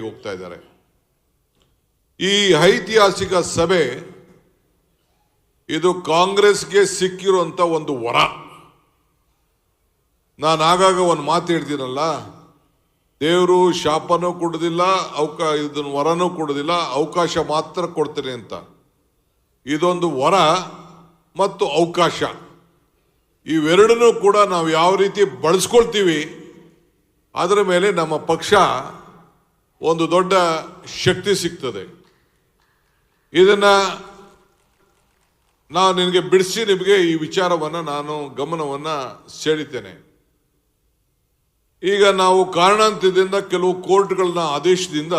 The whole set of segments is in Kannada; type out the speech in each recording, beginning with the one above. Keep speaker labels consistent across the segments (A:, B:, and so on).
A: ಹೋಗ್ತಾ ಇದ್ದಾರೆ. ಈ ಐತಿಹಾಸಿಕ ಸಭೆ ಇದು ಕಾಂಗ್ರೆಸ್ಗೆ ಸಿಕ್ಕಿರುವಂತ ಒಂದು ವರ. ನಾನು ಆಗಾಗ ಒಂದು ಮಾತು ಹೇಳ್ತೀನಲ್ಲ, ದೇವರು ಶಾಪನೂ ಕೊಡುದಿಲ್ಲ, ಇದನ್ನು ವರನೂ ಕೊಡುದಿಲ್ಲ, ಅವಕಾಶ ಮಾತ್ರ ಕೊಡ್ತೇನೆ ಅಂತ. ಇದೊಂದು ವರ ಮತ್ತು ಅವಕಾಶ, ಇವೆರಡನ್ನೂ ಕೂಡ ನಾವು ಯಾವ ರೀತಿ ಬಳಸ್ಕೊಳ್ತೀವಿ ಅದರ ಮೇಲೆ ನಮ್ಮ ಪಕ್ಷ ಒಂದು ದೊಡ್ಡ ಶಕ್ತಿ ಸಿಗ್ತದೆ. ಇದನ್ನ ನಾನು ನಿನಗೆ ಬಿಡಿಸಿ ನಿಮಗೆ ಈ ವಿಚಾರವನ್ನು ನಾನು ಗಮನವನ್ನು ಸೆಳೀತೇನೆ. ಈಗ ನಾವು ಕಾರಣಾಂತರದಿಂದ ಕೆಲವು ಕೋರ್ಟ್ಗಳನ್ನ ಆದೇಶದಿಂದ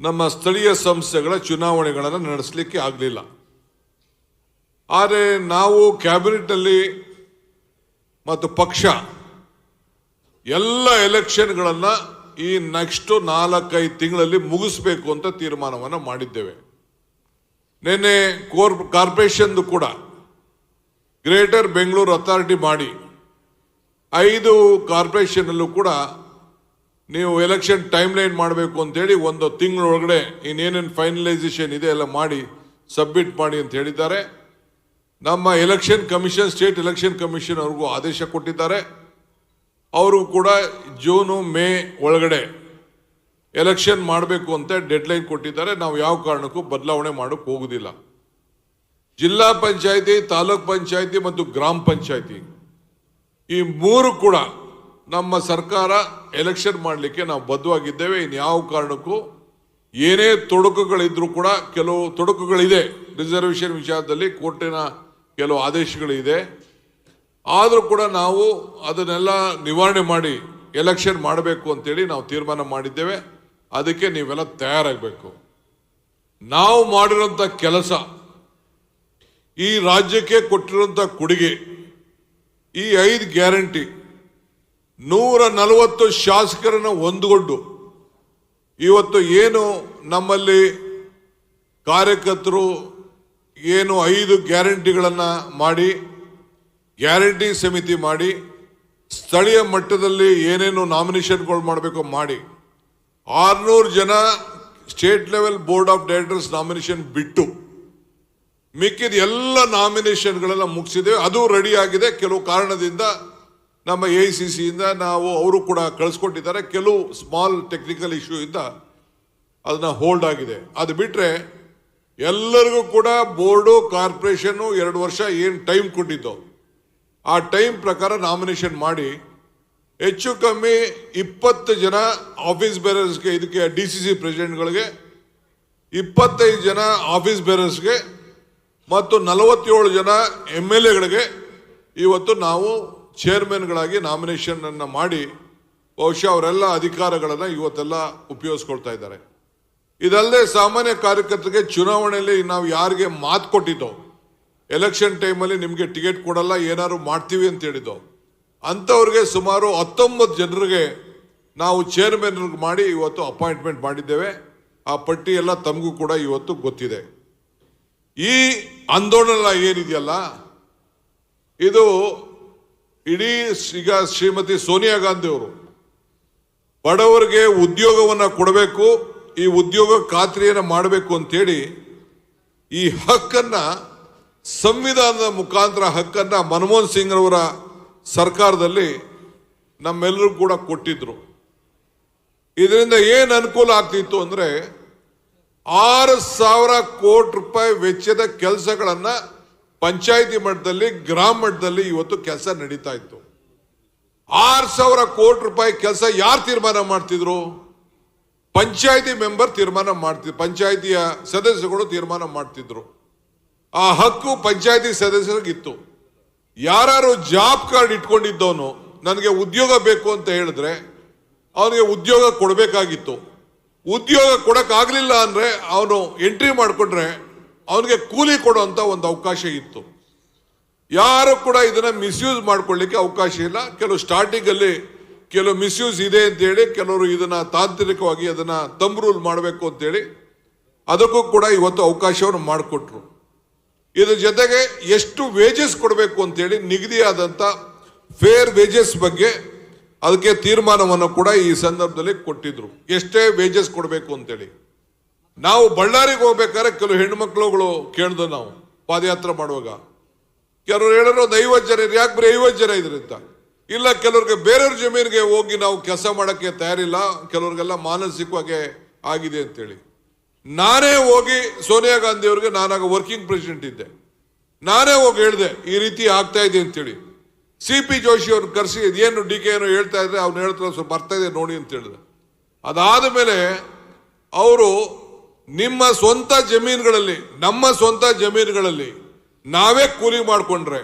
A: ನಮ್ಮ ಸ್ಥಳೀಯ ಸಂಸ್ಥೆಗಳ ಚುನಾವಣೆಗಳನ್ನು ನಡೆಸಲಿಕ್ಕೆ ಆಗಲಿಲ್ಲ. ಆದರೆ ನಾವು ಕ್ಯಾಬಿನೆಟ್ನಲ್ಲಿ ಮತ್ತು ಪಕ್ಷ ಎಲ್ಲ ಎಲೆಕ್ಷನ್ಗಳನ್ನು ಈ ನೆಕ್ಸ್ಟ್ 4-5 ತಿಂಗಳಲ್ಲಿ ಮುಗಿಸ್ಬೇಕು ಅಂತ ತೀರ್ಮಾನವನ್ನು ಮಾಡಿದ್ದೇವೆ. ನಿನ್ನೆ ಕಾರ್ಪೊರೇಷನ್ದು ಕೂಡ ಗ್ರೇಟರ್ ಬೆಂಗಳೂರು ಅಥಾರಿಟಿ ಮಾಡಿ 5 ಕಾರ್ಪೊರೇಷನ್ನಲ್ಲೂ ಕೂಡ ನೀವು ಎಲೆಕ್ಷನ್ ಟೈಮ್ ಲೈನ್ ಮಾಡಬೇಕು ಅಂತೇಳಿ ಒಂದು ತಿಂಗಳೊಳಗಡೆ ಇನ್ನೇನೇನು ಫೈನಲೈಸೇಷನ್ ಇದೆ ಎಲ್ಲ ಮಾಡಿ ಸಬ್ಮಿಟ್ ಮಾಡಿ ಅಂತ ಹೇಳಿದ್ದಾರೆ. ನಮ್ಮ election commission, state election commission ಅವ್ರಿಗೂ ಆದೇಶ ಕೊಟ್ಟಿದ್ದಾರೆ. ಅವರು ಕೂಡ ಜೂನು ಮೇ ಒಳಗಡೆ ಎಲೆಕ್ಷನ್ ಮಾಡಬೇಕು ಅಂತ ಡೆಡ್ಲೈನ್ ಕೊಟ್ಟಿದ್ದಾರೆ. ನಾವು ಯಾವ ಕಾರಣಕ್ಕೂ ಬದಲಾವಣೆ ಮಾಡೋಕೆ ಹೋಗುದಿಲ್ಲ. ಜಿಲ್ಲಾ ಪಂಚಾಯಿತಿ, ತಾಲೂಕ್ ಪಂಚಾಯಿತಿ ಮತ್ತು ಗ್ರಾಮ ಪಂಚಾಯಿತಿ ಈ 3 ಕೂಡ ನಮ್ಮ ಸರ್ಕಾರ ಎಲೆಕ್ಷನ್ ಮಾಡಲಿಕ್ಕೆ ನಾವು ಬದ್ಧವಾಗಿದ್ದೇವೆ. ಇನ್ಯಾವ ಕಾರಣಕ್ಕೂ ಏನೇ ತೊಡಕುಗಳಿದ್ರೂ ಕೂಡ, ಕೆಲವು ತೊಡಕುಗಳಿದೆ ರಿಸರ್ವೇಷನ್ ವಿಚಾರದಲ್ಲಿ, ಕೋರ್ಟಿನ ಕೆಲವು ಆದೇಶಗಳಿದೆ. ಆದರೂ ಕೂಡ ನಾವು ಅದನ್ನೆಲ್ಲ ನಿವಾರಣೆ ಮಾಡಿ ಎಲೆಕ್ಷನ್ ಮಾಡಬೇಕು ಅಂತೇಳಿ ನಾವು ತೀರ್ಮಾನ ಮಾಡಿದ್ದೇವೆ. ಅದಕ್ಕೆ ನೀವೆಲ್ಲ ತಯಾರಾಗಬೇಕು. ನಾವು ಮಾಡಿರೋಂಥ ಕೆಲಸ, ಈ ರಾಜ್ಯಕ್ಕೆ ಕೊಟ್ಟಿರೋಂಥ ಕೊಡುಗೆ, ಈ 5 ಗ್ಯಾರಂಟಿ, 140 ಶಾಸಕರನ್ನು ಒಂದುಗೊಂಡು ಇವತ್ತು ಏನು ನಮ್ಮಲ್ಲಿ ಕಾರ್ಯಕರ್ತರು ಏನು 5 ಗ್ಯಾರಂಟಿಗಳನ್ನು ಮಾಡಿ, ಗ್ಯಾರಂಟಿ ಸಮಿತಿ ಮಾಡಿ, ಸ್ಥಳೀಯ ಮಟ್ಟದಲ್ಲಿ ಏನೇನು ನಾಮಿನೇಷನ್ಗಳು ಮಾಡಬೇಕು ಮಾಡಿ, 600 ಜನ state level board of directors nomination ಬಿಟ್ಟು ಮಿಕ್ಕಿದ ಎಲ್ಲ ನಾಮಿನೇಷನ್ಗಳೆಲ್ಲ ಮುಗಿಸಿದ್ದೇವೆ. ಅದು ರೆಡಿ ಆಗಿದೆ. ಕೆಲವು ಕಾರಣದಿಂದ ನಮ್ಮ AICCಯಿಂದ ನಾವು ಅವರು ಕೂಡ ಕಳಿಸ್ಕೊಟ್ಟಿದ್ದಾರೆ. ಕೆಲವು ಸ್ಮಾಲ್ ಟೆಕ್ನಿಕಲ್ ಇಶ್ಯೂ ಇಂದ ಅದನ್ನ ಹೋಲ್ಡ್ ಆಗಿದೆ. ಅದು ಬಿಟ್ಟರೆ ಎಲ್ಲರಿಗೂ ಕೂಡ ಬೋರ್ಡು, ಕಾರ್ಪೊರೇಷನ್ನು 2 ವರ್ಷ ಏನು ಟೈಮ್ ಕೊಟ್ಟಿದ್ದು ಆ ಟೈಮ್ ಪ್ರಕಾರ ನಾಮಿನೇಷನ್ ಮಾಡಿ ಹೆಚ್ಚು ಕಮ್ಮಿ 20 ಜನ ಆಫೀಸ್ ಬೇರರ್ಸ್ಗೆ, ಇದಕ್ಕೆ DCC ಪ್ರೆಸಿಡೆಂಟ್ಗಳಿಗೆ 25 ಜನ ಆಫೀಸ್ ಬೇರರ್ಸ್ಗೆ ಮತ್ತು 47 ಜನ MLAಗಳಿಗೆ ಇವತ್ತು ನಾವು ಚೇರ್ಮನ್ಗಳಾಗಿ ನಾಮಿನೇಷನ್ ಅನ್ನು ಮಾಡಿ ಬಹುಶಃ ಅವರೆಲ್ಲ ಅಧಿಕಾರಗಳನ್ನು ಇವತ್ತೆಲ್ಲ ಉಪಯೋಗಿಸ್ಕೊಳ್ತಾ ಇದ್ದಾರೆ. ಇದಲ್ಲದೆ ಸಾಮಾನ್ಯ ಕಾರ್ಯಕರ್ತರಿಗೆ ಚುನಾವಣೆಯಲ್ಲಿ ನಾವು ಯಾರಿಗೆ ಮಾತು ಕೊಟ್ಟಿದ್ದೋ, ಎಲೆಕ್ಷನ್ ಟೈಮಲ್ಲಿ ನಿಮಗೆ ಟಿಕೆಟ್ ಕೊಡಲ್ಲ, ಏನಾದ್ರು ಮಾಡ್ತೀವಿ ಅಂತ ಹೇಳಿದ್ದೋ ಅಂಥವ್ರಿಗೆ ಸುಮಾರು 19 ಜನರಿಗೆ ನಾವು ಚೇರ್ಮನ್ ಮಾಡಿ ಇವತ್ತು ಅಪಾಯಿಂಟ್ಮೆಂಟ್ ಮಾಡಿದ್ದೇವೆ. ಆ ಪಟ್ಟಿ ಎಲ್ಲ ತಮಗೂ ಕೂಡ ಇವತ್ತು ಗೊತ್ತಿದೆ. ಈ ಆಂದೋಲನ ಏನಿದೆಯಲ್ಲ, ಇದು ಇಡೀ ಈಗ ಶ್ರೀಮತಿ ಸೋನಿಯಾ ಗಾಂಧಿ ಅವರು ಬಡವರಿಗೆ ಉದ್ಯೋಗವನ್ನು ಕೊಡಬೇಕು, ಈ ಉದ್ಯೋಗ ಖಾತ್ರಿಯನ್ನು ಮಾಡಬೇಕು ಅಂತೇಳಿ ಈ ಹಕ್ಕನ್ನ, ಸಂವಿಧಾನದ ಮುಖಾಂತರ ಹಕ್ಕನ್ನ ಮನಮೋಹನ್ ಸಿಂಗ್ ಅವರ ಸರ್ಕಾರದಲ್ಲಿ ನಮ್ಮೆಲ್ಲರೂ ಕೂಡ ಕೊಟ್ಟಿದ್ರು. ಇದರಿಂದ ಏನು ಅನುಕೂಲ ಆಗ್ತಿತ್ತು ಅಂದ್ರೆ 6,000 ಕೋಟಿ ರೂಪಾಯಿ ವೆಚ್ಚದ ಕೆಲಸಗಳನ್ನ ಪಂಚಾಯಿತಿ ಮಟ್ಟದಲ್ಲಿ, ಗ್ರಾಮ ಮಟ್ಟದಲ್ಲಿ ಇವತ್ತು ಕೆಲಸ ನಡೀತಾ ಇತ್ತು. 6,000 ಕೋಟಿ ರೂಪಾಯಿ ಕೆಲಸ ಯಾರು ತೀರ್ಮಾನ ಮಾಡ್ತಿದ್ರು? ಪಂಚಾಯಿತಿ ಮೆಂಬರ್ ತೀರ್ಮಾನ ಮಾಡ್ತಿದ್ರು, ಪಂಚಾಯಿತಿಯ ಸದಸ್ಯರುಗಳು ತೀರ್ಮಾನ ಮಾಡ್ತಿದ್ರು. ಆ ಹಕ್ಕು ಪಂಚಾಯಿತಿ ಸದಸ್ಯರಿಗಿತ್ತು. ಯಾರು ಜಾಬ್ ಕಾರ್ಡ್ ಇಟ್ಕೊಂಡಿದ್ದವನು ನನಗೆ ಉದ್ಯೋಗ ಬೇಕು ಅಂತ ಹೇಳಿದ್ರೆ ಅವನಿಗೆ ಉದ್ಯೋಗ ಕೊಡಬೇಕಾಗಿತ್ತು. ಉದ್ಯೋಗ ಕೊಡಕ್ಕಾಗಲಿಲ್ಲ ಅಂದ್ರೆ ಅವನು ಎಂಟ್ರಿ ಮಾಡಿಕೊಂಡ್ರೆ ಅವನಿಗೆ ಕೂಲಿ ಕೊಡುವಂತ ಒಂದು ಅವಕಾಶ ಇತ್ತು. ಯಾರು ಕೂಡ ಇದನ್ನ ಮಿಸ್ಯೂಸ್ ಮಾಡ್ಕೊಳ್ಳಿಕ್ಕೆ ಅವಕಾಶ ಇಲ್ಲ. ಕೆಲವು ಸ್ಟಾರ್ಟಿಂಗ್ ಅಲ್ಲಿ ಕೆಲವು ಮಿಸ್ಯೂಸ್ ಇದೆ ಅಂತೇಳಿ ಕೆಲವರು ಇದನ್ನ ತಾಂತ್ರಿಕವಾಗಿ ಅದನ್ನ ತಂಬ್ ರೂಲ್ ಮಾಡಬೇಕು ಅಂತೇಳಿ ಅದಕ್ಕೂ ಕೂಡ ಇವತ್ತು ಅವಕಾಶವನ್ನು ಮಾಡಿಕೊಟ್ರು. ಇದ್ರ ಜೊತೆಗೆ ಎಷ್ಟು ವೇಜಸ್ ಕೊಡಬೇಕು ಅಂತೇಳಿ ನಿಗದಿಯಾದಂಥ ಫೇರ್ ವೇಜಸ್ ಬಗ್ಗೆ ಅದಕ್ಕೆ ತೀರ್ಮಾನವನ್ನು ಕೂಡ ಈ ಸಂದರ್ಭದಲ್ಲಿ ಕೊಟ್ಟಿದ್ರು, ಎಷ್ಟೇ ವೇಜಸ್ ಕೊಡಬೇಕು ಅಂತೇಳಿ. ನಾವು ಬಳ್ಳಾರಿಗೆ ಹೋಗ್ಬೇಕಾದ್ರೆ ಕೆಲವು ಹೆಣ್ಮಕ್ಳುಗಳು ಕೇಳ್ದು, ನಾವು ಪಾದಯಾತ್ರೆ ಮಾಡುವಾಗ ಕೆಲವರು ಹೇಳಿದ್ರು ಒಂದು 50 ಜನ ಇದ್ರಿ, ಯಾಕೆ ಬರೀ 50 ಜನ ಇದ್ರಿ ಅಂತ. ಇಲ್ಲ, ಕೆಲವ್ರಿಗೆ ಬೇರೆಯವ್ರ ಜಮೀನಿಗೆ ಹೋಗಿ ನಾವು ಕೆಲಸ ಮಾಡೋಕ್ಕೆ ತಯಾರಿಲ್ಲ, ಕೆಲವ್ರಿಗೆಲ್ಲ ಮಾನಸಿಕವಾಗಿ ಆಗಿದೆ ಅಂತೇಳಿ. ನಾನೇ ಹೋಗಿ ಸೋನಿಯಾ ಗಾಂಧಿ ಅವ್ರಿಗೆ, ನಾನಾಗ ವರ್ಕಿಂಗ್ ಪ್ರೆಸಿಡೆಂಟ್ ಇದ್ದೆ, ನಾನೇ ಹೋಗಿ ಹೇಳಿದೆ ಈ ರೀತಿ ಆಗ್ತಾ ಇದೆ ಅಂತೇಳಿ. CP ಜೋಶಿ ಅವ್ರನ್ನ ಕರೆಸಿ ಏನು DK ಏನೋ ಹೇಳ್ತಾ ಇದ್ರೆ ಅವ್ನು ಹೇಳ್ತಾರೆ ಸ್ವಲ್ಪ ಬರ್ತಾ ಇದೆ ನೋಡಿ ಅಂತ ಹೇಳಿದೆ. ಅದಾದ ಮೇಲೆ ಅವರು ನಿಮ್ಮ ಸ್ವಂತ ಜಮೀನುಗಳಲ್ಲಿ, ನಮ್ಮ ಸ್ವಂತ ಜಮೀನುಗಳಲ್ಲಿ ನಾವೇ ಕೂಲಿ ಮಾಡಿಕೊಂಡ್ರೆ,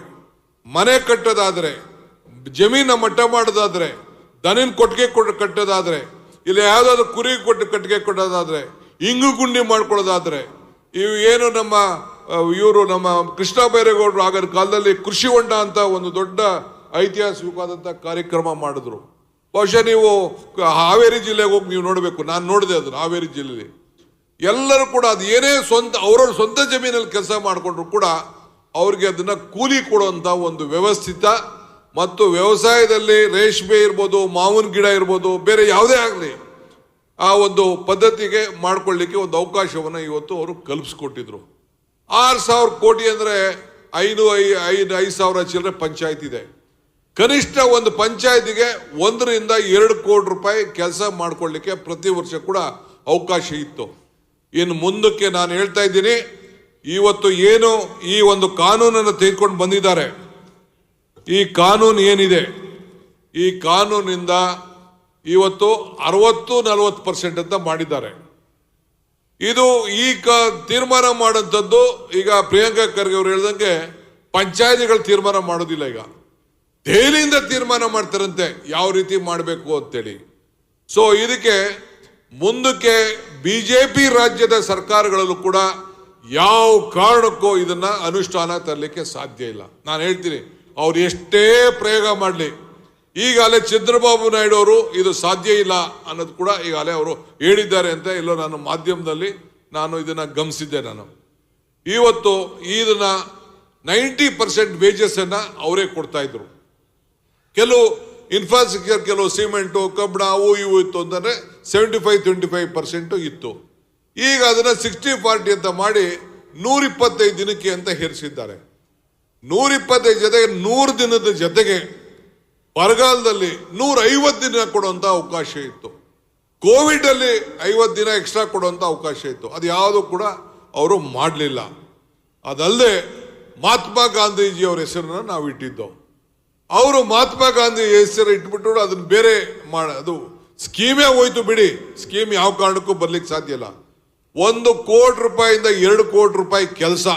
A: ಮನೆ ಕಟ್ಟೋದಾದ್ರೆ, ಜಮೀನ ಮಟ್ಟ ಮಾಡೋದಾದ್ರೆ, ದನಿನ ಕೊಟ್ಟಿಗೆ ಕಟ್ಟೋದಾದ್ರೆ, ಇಲ್ಲ ಯಾವುದಾದ್ರು ಕುರಿ ಕೊಟ್ಟು ಕಟ್ಟಿಗೆ ಕೊಟ್ಟೋದಾದ್ರೆ, ಇಂಗು ಗುಂಡಿ ಮಾಡ್ಕೊಳ್ಳೋದಾದ್ರೆ, ಇವು ಏನು ನಮ್ಮ ಕೃಷ್ಣ ಬೈರೇಗೌಡರು ಆಗಿನ ಕಾಲದಲ್ಲಿ ಕೃಷಿ ಹೊಂಡ ಅಂತ ಒಂದು ದೊಡ್ಡ ಐತಿಹಾಸಿಕವಾದಂಥ ಕಾರ್ಯಕ್ರಮ ಮಾಡಿದ್ರು. ಬಹುಶಃ ನೀವು ಹಾವೇರಿ ಜಿಲ್ಲೆಗೆ ಹೋಗಿ ನೀವು ನೋಡಬೇಕು, ನಾನು ನೋಡಿದೆ ಅದನ್ನು. ಹಾವೇರಿ ಜಿಲ್ಲೆಯಲ್ಲಿ ಎಲ್ಲರೂ ಕೂಡ ಅದು ಏನೇ ಅವ್ರವ್ರ ಸ್ವಂತ ಜಮೀನಲ್ಲಿ ಕೆಲಸ ಮಾಡಿಕೊಂಡ್ರು ಕೂಡ ಅವ್ರಿಗೆ ಅದನ್ನ ಕೂಲಿ ಕೊಡುವಂಥ ಒಂದು ವ್ಯವಸ್ಥಿತ ಮತ್ತು ವ್ಯವಸಾಯದಲ್ಲಿ ರೇಷ್ಮೆ ಇರ್ಬೋದು, ಮಾವಿನ ಗಿಡ ಇರ್ಬೋದು, ಬೇರೆ ಯಾವುದೇ ಆಗಲಿ ಆ ಒಂದು ಪದ್ಧತಿಗೆ ಮಾಡ್ಕೊಳ್ಳಿಕ್ಕೆ ಒಂದು ಅವಕಾಶವನ್ನು ಇವತ್ತು ಅವರು ಕಲ್ಪಿಸ್ಕೊಟ್ಟಿದ್ರು. 6,000 ಕೋಟಿ ಅಂದರೆ 5,000 ಚಿಲ್ಲರೆ ಪಂಚಾಯತ್ ಇದೆ. ಕನಿಷ್ಠ ಒಂದು ಪಂಚಾಯತಿಗೆ 1 ರಿಂದ 2 ಕೋಟಿ ರೂಪಾಯಿ ಕೆಲಸ ಮಾಡ್ಕೊಳ್ಳಿಕ್ಕೆ ಪ್ರತಿ ವರ್ಷ ಕೂಡ ಅವಕಾಶ ಇತ್ತು. ಇನ್ನು ಮುಂದಕ್ಕೆ ನಾನು ಹೇಳ್ತಾ ಇದ್ದೀನಿ, ಇವತ್ತು ಏನು ಈ ಒಂದು ಕಾನೂನನ್ನು ತೆಗೆದುಕೊಂಡು ಬಂದಿದ್ದಾರೆ, ಈ ಕಾನೂನು ಏನಿದೆ, ಈ ಕಾನೂನಿಂದ ಇವತ್ತು 60-40% ಅಂತ ಮಾಡಿದ್ದಾರೆ. ಇದು ತೀರ್ಮಾನ ಮಾಡೋಂಥದ್ದು ಈಗ ಪ್ರಿಯಾಂಕಾ ಖರ್ಗೆ ಅವರು ಹೇಳ್ದಂಗೆ ಪಂಚಾಯತಿಗಳು ತೀರ್ಮಾನ ಮಾಡೋದಿಲ್ಲ, ಈಗ ದೆಹಲಿಯಿಂದ ತೀರ್ಮಾನ ಮಾಡ್ತಾರಂತೆ ಯಾವ ರೀತಿ ಮಾಡಬೇಕು ಅಂತೇಳಿ. ಸೊ ಇದಕ್ಕೆ ಮುಂದಕ್ಕೆ BJP ರಾಜ್ಯದ ಸರ್ಕಾರಗಳಲ್ಲೂ ಕೂಡ ಯಾವ ಕಾರಣಕ್ಕೂ ಇದನ್ನ ಅನುಷ್ಠಾನ ತರಲಿಕ್ಕೆ ಸಾಧ್ಯ ಇಲ್ಲ. ನಾನು ಹೇಳ್ತೀನಿ, ಅವ್ರು ಎಷ್ಟೇ ಪ್ರಯೋಗ ಮಾಡಲಿ, ಈಗಾಗಲೇ ಚಂದ್ರಬಾಬು ನಾಯ್ಡು ಅವರು ಇದು ಸಾಧ್ಯ ಇಲ್ಲ ಅನ್ನೋದು ಕೂಡ ಈಗಾಗಲೇ ಅವರು ಹೇಳಿದ್ದಾರೆ ಅಂತ ಎಲ್ಲೋ ನಾನು ಮಾಧ್ಯಮದಲ್ಲಿ ನಾನು ಇದನ್ನ ಗಮನಿಸಿದ್ದೆ. ನಾನು ಇವತ್ತು ಇದನ್ನ 90% ವೇಜಸ್ ಅನ್ನ ಅವರೇ ಕೊಡ್ತಾ ಇದ್ರು. ಕೆಲವು ಇನ್ಫ್ರಾಸ್ಟ್ರಕ್ಚರ್, ಕೆಲವು ಸಿಮೆಂಟು, ಕಬ್ಬಣ, ಅವು ಇವು ಇತ್ತು ಅಂತಂದ್ರೆ 75-25% ಇತ್ತು. ಈಗ ಅದನ್ನ 60-40 ಅಂತ ಮಾಡಿ 125 ದಿನಕ್ಕೆ ಅಂತ ಹೇರಿಸಿದ್ದಾರೆ. 125 ಜೊತೆಗೆ 100 ದಿನದ ಜೊತೆಗೆ ಬರಗಾಲದಲ್ಲಿ 150 ದಿನ ಕೊಡುವಂತ ಅವಕಾಶ ಇತ್ತು. ಕೋವಿಡ್ ಅಲ್ಲಿ 50 ದಿನ ಎಕ್ಸ್ಟ್ರಾ ಕೊಡುವಂತ ಅವಕಾಶ ಇತ್ತು. ಅದು ಯಾವುದು ಕೂಡ ಅವರು ಮಾಡಲಿಲ್ಲ. ಅದಲ್ಲದೆ ಮಹಾತ್ಮ ಗಾಂಧೀಜಿ ಅವರ ಹೆಸರನ್ನ ನಾವು ಇಟ್ಟಿದ್ದೋ, ಅವರು ಮಹಾತ್ಮ ಗಾಂಧಿ ಹೆಸರು ಇಟ್ಬಿಟ್ಟು ಅದನ್ನ ಬೇರೆ ಅದು ಸ್ಕೀಮೇ ಹೋಯ್ತು ಬಿಡಿ. ಸ್ಕೀಮ್ ಯಾವ ಕಾರಣಕ್ಕೂ ಬರ್ಲಿಕ್ಕೆ ಸಾಧ್ಯ ಇಲ್ಲ. 1 ಕೋಟಿ ರೂಪಾಯಿಂದ 2 ಕೋಟಿ ರೂಪಾಯಿ ಕೆಲಸ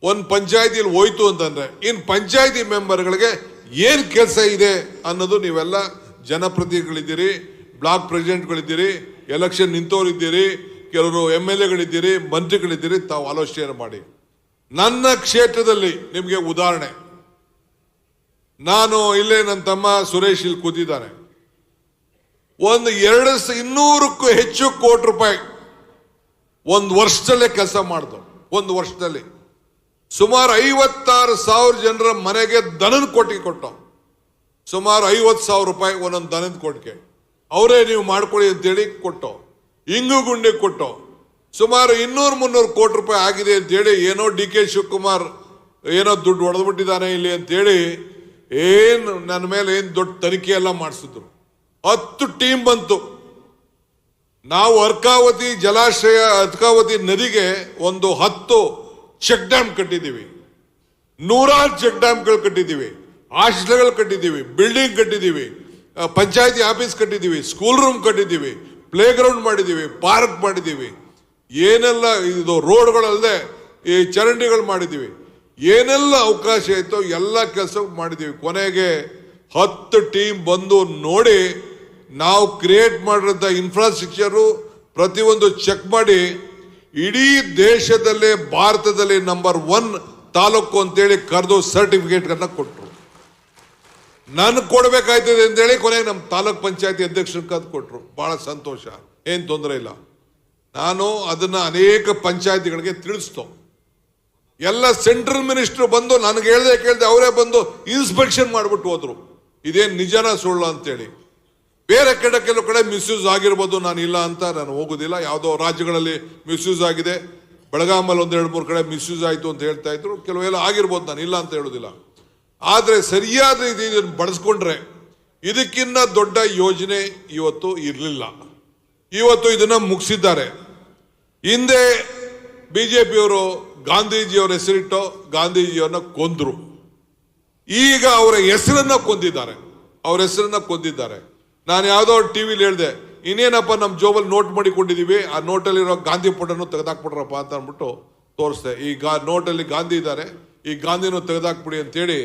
A: ಒಂದು ಪಂಚಾಯತಿಯಲ್ಲಿ ಹೋಯ್ತು ಅಂತಂದ್ರೆ ಇನ್ ಪಂಚಾಯತಿ ಮೆಂಬರ್ಗಳಿಗೆ ಏನ್ ಕೆಲಸ ಇದೆ ಅನ್ನೋದು ನೀವೆಲ್ಲ ಜನಪ್ರತಿನಿಧಿಗಳಿದ್ದೀರಿ, ಬ್ಲಾಕ್ ಪ್ರೆಸಿಡೆಂಟ್ಗಳಿದ್ದೀರಿ, ಎಲೆಕ್ಷನ್ ನಿಂತವರಿದ್ದೀರಿ, ಕೆಲವರು MLAಗಳಿದ್ದೀರಿ, ಮಂತ್ರಿಗಳಿದ್ದೀರಿ, ತಾವು ಆಲೋಚನೆ ಮಾಡಿ. ನನ್ನ ಕ್ಷೇತ್ರದಲ್ಲಿ ನಿಮಗೆ ಉದಾಹರಣೆ, ನಾನು ಇಲ್ಲೇ ನನ್ನ ತಮ್ಮ ಸುರೇಶ್ ಇಲ್ಲಿ ಕೂತಿದ್ದಾನೆ, ಒಂದು 200ಕ್ಕೂ ಹೆಚ್ಚು ಕೋಟಿ ರೂಪಾಯಿ ಒಂದು ವರ್ಷದಲ್ಲೇ ಕೆಲಸ ಮಾಡಿದ್ರು. ಒಂದು ವರ್ಷದಲ್ಲಿ ಸುಮಾರು 56,000 ಜನರ ಮನೆಗೆ ದನದ ಕೊಟ್ಟಿಗೆ ಕೊಟ್ಟು, ಸುಮಾರು 50,000 ರೂಪಾಯಿ ಒಂದೊಂದು ದನದ ಕೊಟ್ಟಿಗೆ ಅವರೇ ನೀವು ಮಾಡ್ಕೊಳ್ಳಿ ಅಂತೇಳಿ ಕೊಟ್ಟು, ಇಂಗು ಗುಂಡಿ ಕೊಟ್ಟು ಸುಮಾರು 200-300 ಕೋಟಿ ರೂಪಾಯಿ ಆಗಿದೆ ಅಂತೇಳಿ ಏನೋ DK ಶಿವಕುಮಾರ್ ಏನೋ ದುಡ್ಡು ಹೊಡೆದ್ಬಿಟ್ಟಿದ್ದಾನೆ ಇಲ್ಲಿ ಅಂತೇಳಿ ಏನು ನನ್ನ ಮೇಲೆ ಏನು ದೊಡ್ಡ ತನಿಖೆ ಎಲ್ಲ ಮಾಡಿಸಿದ್ರು. 10 ಟೀಮ್ ಬಂತು. ನಾವು ಅರ್ಕಾವತಿ ಜಲಾಶಯ, ಅರ್ಕಾವತಿ ನದಿಗೆ ಒಂದು 10 ಚೆಕ್ ಡ್ಯಾಮ್ ಕಟ್ಟಿದ್ದೀವಿ, 100 ಚೆಕ್ ಡ್ಯಾಮ್ಗಳು ಕಟ್ಟಿದ್ದೀವಿ, ಹಾಸ್ಟೆಲ್ಗಳು ಕಟ್ಟಿದ್ದೀವಿ, ಬಿಲ್ಡಿಂಗ್ ಕಟ್ಟಿದ್ದೀವಿ, ಪಂಚಾಯತಿ ಆಫೀಸ್ ಕಟ್ಟಿದ್ದೀವಿ, ಸ್ಕೂಲ್ ರೂಮ್ ಕಟ್ಟಿದ್ದೀವಿ, ಪ್ಲೇ ಗ್ರೌಂಡ್ ಮಾಡಿದ್ದೀವಿ, ಪಾರ್ಕ್ ಮಾಡಿದ್ದೀವಿ, ಏನೆಲ್ಲ ಇದು ರೋಡ್ಗಳಲ್ಲದೆ ಈ ಚರಂಡಿಗಳು ಮಾಡಿದ್ದೀವಿ, ಏನೆಲ್ಲ ಅವಕಾಶ ಇತ್ತು ಎಲ್ಲ ಕೆಲಸ ಮಾಡಿದ್ದೀವಿ. ಕೊನೆಗೆ 10 ಟೀಮ್ ಬಂದು ನೋಡಿ ನಾವು ಕ್ರಿಯೇಟ್ ಮಾಡಿರೋಂಥ ಇನ್ಫ್ರಾಸ್ಟ್ರಕ್ಚರು ಪ್ರತಿಯೊಂದು ಚೆಕ್ ಮಾಡಿ ಇಡೀ ದೇಶದಲ್ಲೇ ಭಾರತದಲ್ಲಿ ನಂಬರ್ 1 ತಾಲೂಕು ಅಂತೇಳಿ ಕರೆದು ಸರ್ಟಿಫಿಕೇಟ್ಗಳನ್ನ ಕೊಟ್ಟರು. ನನಗೆ ಕೊಡಬೇಕಾಯ್ತದೆ ಅಂತೇಳಿ ಕೊನೆಗೆ ನಮ್ಮ ತಾಲೂಕ್ ಪಂಚಾಯತಿ ಅಧ್ಯಕ್ಷರು ಕರೆದು ಕೊಟ್ಟರು. ಬಹಳ ಸಂತೋಷ, ಏನು ತೊಂದರೆ ಇಲ್ಲ. ನಾನು ಅದನ್ನ ಅನೇಕ ಪಂಚಾಯತಿಗಳಿಗೆ ತಿಳಿಸ್ತೋ. ಎಲ್ಲ ಸೆಂಟ್ರಲ್ ಮಿನಿಸ್ಟರ್ ಬಂದು ನನಗೆ ಕೇಳ್ದೆ ಅವರೇ ಬಂದು ಇನ್ಸ್ಪೆಕ್ಷನ್ ಮಾಡಿಬಿಟ್ಟು ಹೋದ್ರು. ಇದೇನು ನಿಜನ ಸುಳ್ಳು ಅಂತೇಳಿ. ಬೇರೆ ಕೆಲವು ಕಡೆ ಮಿಸ್ಯೂಸ್ ಆಗಿರ್ಬೋದು, ನಾನು ಇಲ್ಲ ಅಂತ ನಾನು ಹೋಗೋದಿಲ್ಲ. ಯಾವುದೋ ರಾಜ್ಯಗಳಲ್ಲಿ ಮಿಸ್ಯೂಸ್ ಆಗಿದೆ, ಬೆಳಗಾಮಲ್ಲಿ 1-2-3 ಕಡೆ ಮಿಸ್ಯೂಸ್ ಆಯಿತು ಅಂತ ಹೇಳ್ತಾ ಇದ್ರು. ಕೆಲವೆಲ್ಲ ಆಗಿರ್ಬೋದು, ನಾನು ಇಲ್ಲ ಅಂತ ಹೇಳೋದಿಲ್ಲ. ಆದರೆ ಸರಿಯಾದ ಇದನ್ನು ಬಳಸ್ಕೊಂಡ್ರೆ ಇದಕ್ಕಿಂತ ದೊಡ್ಡ ಯೋಜನೆ ಇವತ್ತು ಇರಲಿಲ್ಲ. ಇವತ್ತು ಇದನ್ನ ಮುಗಿಸಿದ್ದಾರೆ. ಹಿಂದೆ ಬಿಜೆಪಿಯವರು ಗಾಂಧೀಜಿಯವರ ಹೆಸರಿಟ್ಟು ಗಾಂಧೀಜಿಯವರನ್ನ ಕೊಂದ್ರು. ಈಗ ಅವರ ಹೆಸರನ್ನ ಕೊಂದಿದ್ದಾರೆ. ನಾನು ಯಾವುದೋ ಟಿವಿಲಿ ಹೇಳಿದೆ, ಇನ್ನೇನಪ್ಪ ನಮ್ಮ ಜೋಬಲ್ಲಿ ನೋಟ್ ಮಾಡಿಕೊಂಡಿದ್ದೀವಿ, ಆ ನೋಟಲ್ಲಿರೋ ಗಾಂಧಿ ಫೋಟೋನು ತೆಗೆದಾಕ್ಬಿಟ್ರಪ್ಪ ಅಂತ ಅಂದ್ಬಿಟ್ಟು ತೋರಿಸ್ದೆ. ಈ ನೋಟಲ್ಲಿ ಗಾಂಧಿ ಇದ್ದಾರೆ, ಈ ಗಾಂಧಿನೂ ತೆಗೆದಾಕ್ಬಿಡಿ ಅಂತೇಳಿ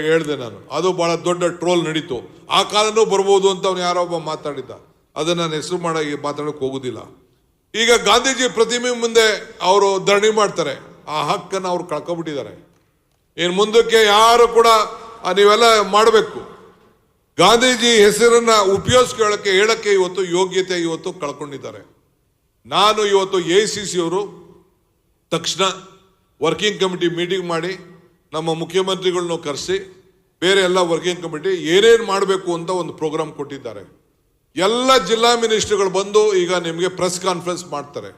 A: ಹೇಳಿದೆ ನಾನು. ಅದು ಬಹಳ ದೊಡ್ಡ ಟ್ರೋಲ್ ನಡೀತು. ಆ ಕಾಲನೂ ಬರ್ಬೋದು ಅಂತ ಅವನು ಯಾರೋ ಒಬ್ಬ ಮಾತಾಡಿದ್ದ. ಅದನ್ನ ನಾನು ಹೆಸರು ಮಾತಾಡೋಕೆ ಹೋಗುದಿಲ್ಲ. ಈಗ ಗಾಂಧೀಜಿ ಪ್ರತಿಮೆ ಮುಂದೆ ಅವರು ಧರಣಿ ಮಾಡ್ತಾರೆ. ಆ ಹಕ್ಕನ್ನು ಅವ್ರು ಕಳ್ಕೊಬಿಟ್ಟಿದ್ದಾರೆ. ಇನ್ನು ಮುಂದಕ್ಕೆ ಯಾರು ಕೂಡ ನೀವೆಲ್ಲ ಮಾಡಬೇಕು. ಗಾಂಧೀಜಿ ಹೆಸರನ್ನ ಉಪಯೋಗಿಸ್ಕೊಳ್ಳೋಕೆ ಹೇಳಕ್ಕೆ ಇವತ್ತು ಯೋಗ್ಯತೆ ಇವತ್ತು ಕಳ್ಕೊಂಡಿದ್ದಾರೆ. ನಾನು ಇವತ್ತು AICC ಅವರು ತಕ್ಷಣ ವರ್ಕಿಂಗ್ ಕಮಿಟಿ ಮೀಟಿಂಗ್ ಮಾಡಿ ನಮ್ಮ ಮುಖ್ಯಮಂತ್ರಿಗಳನ್ನ ಕರೆಸಿ ಬೇರೆ ಎಲ್ಲ ವರ್ಕಿಂಗ್ ಕಮಿಟಿ ಏನೇನು ಮಾಡಬೇಕು ಅಂತ ಒಂದು ಪ್ರೋಗ್ರಾಮ್ ಕೊಟ್ಟಿದ್ದಾರೆ. ಎಲ್ಲ ಜಿಲ್ಲಾ ಮಿನಿಸ್ಟರ್ಗಳು ಬಂದು ಈಗ ನಿಮಗೆ ಪ್ರೆಸ್ ಕಾನ್ಫರೆನ್ಸ್ ಮಾಡ್ತಾರೆ.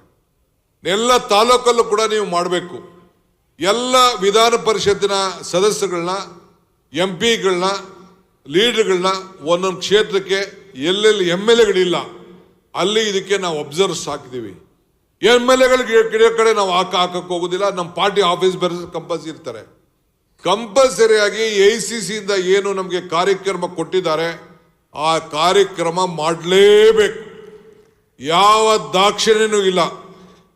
A: ಎಲ್ಲ ತಾಲೂಕಲ್ಲೂ ಕೂಡ ನೀವು ಮಾಡಬೇಕು. ಎಲ್ಲ ವಿಧಾನ ಪರಿಷತ್ತಿನ ಸದಸ್ಯಗಳನ್ನ, MP ಗಳನ್ನ, ಲೀಡರ್ಗಳನ್ನ ಒಂದೊಂದು ಕ್ಷೇತ್ರಕ್ಕೆ ಎಲ್ಲೆಲ್ಲಿ MLAಗಳಿಲ್ಲ ಅಲ್ಲಿ ಇದಕ್ಕೆ ನಾವು ಅಬ್ಸರ್ವ್ಸ್ ಹಾಕಿದ್ದೀವಿ. MLAಗಳಿಗೆ ಕಡೆ ನಾವು ಹಾಕಕ್ಕೆ ಹೋಗೋದಿಲ್ಲ. ನಮ್ಮ ಪಾರ್ಟಿ ಆಫೀಸ್ ಬೇರೆ ಕಂಪಲ್ಸರಿ ಇರ್ತಾರೆ. ಕಂಪಲ್ಸರಿಯಾಗಿ AICC ಇಂದ ಏನು ನಮಗೆ ಕಾರ್ಯಕ್ರಮ ಕೊಟ್ಟಿದ್ದಾರೆ ಆ ಕಾರ್ಯಕ್ರಮ ಮಾಡಲೇಬೇಕು. ಯಾವ ದಾಕ್ಷಿಣ್ಯನೂ ಇಲ್ಲ.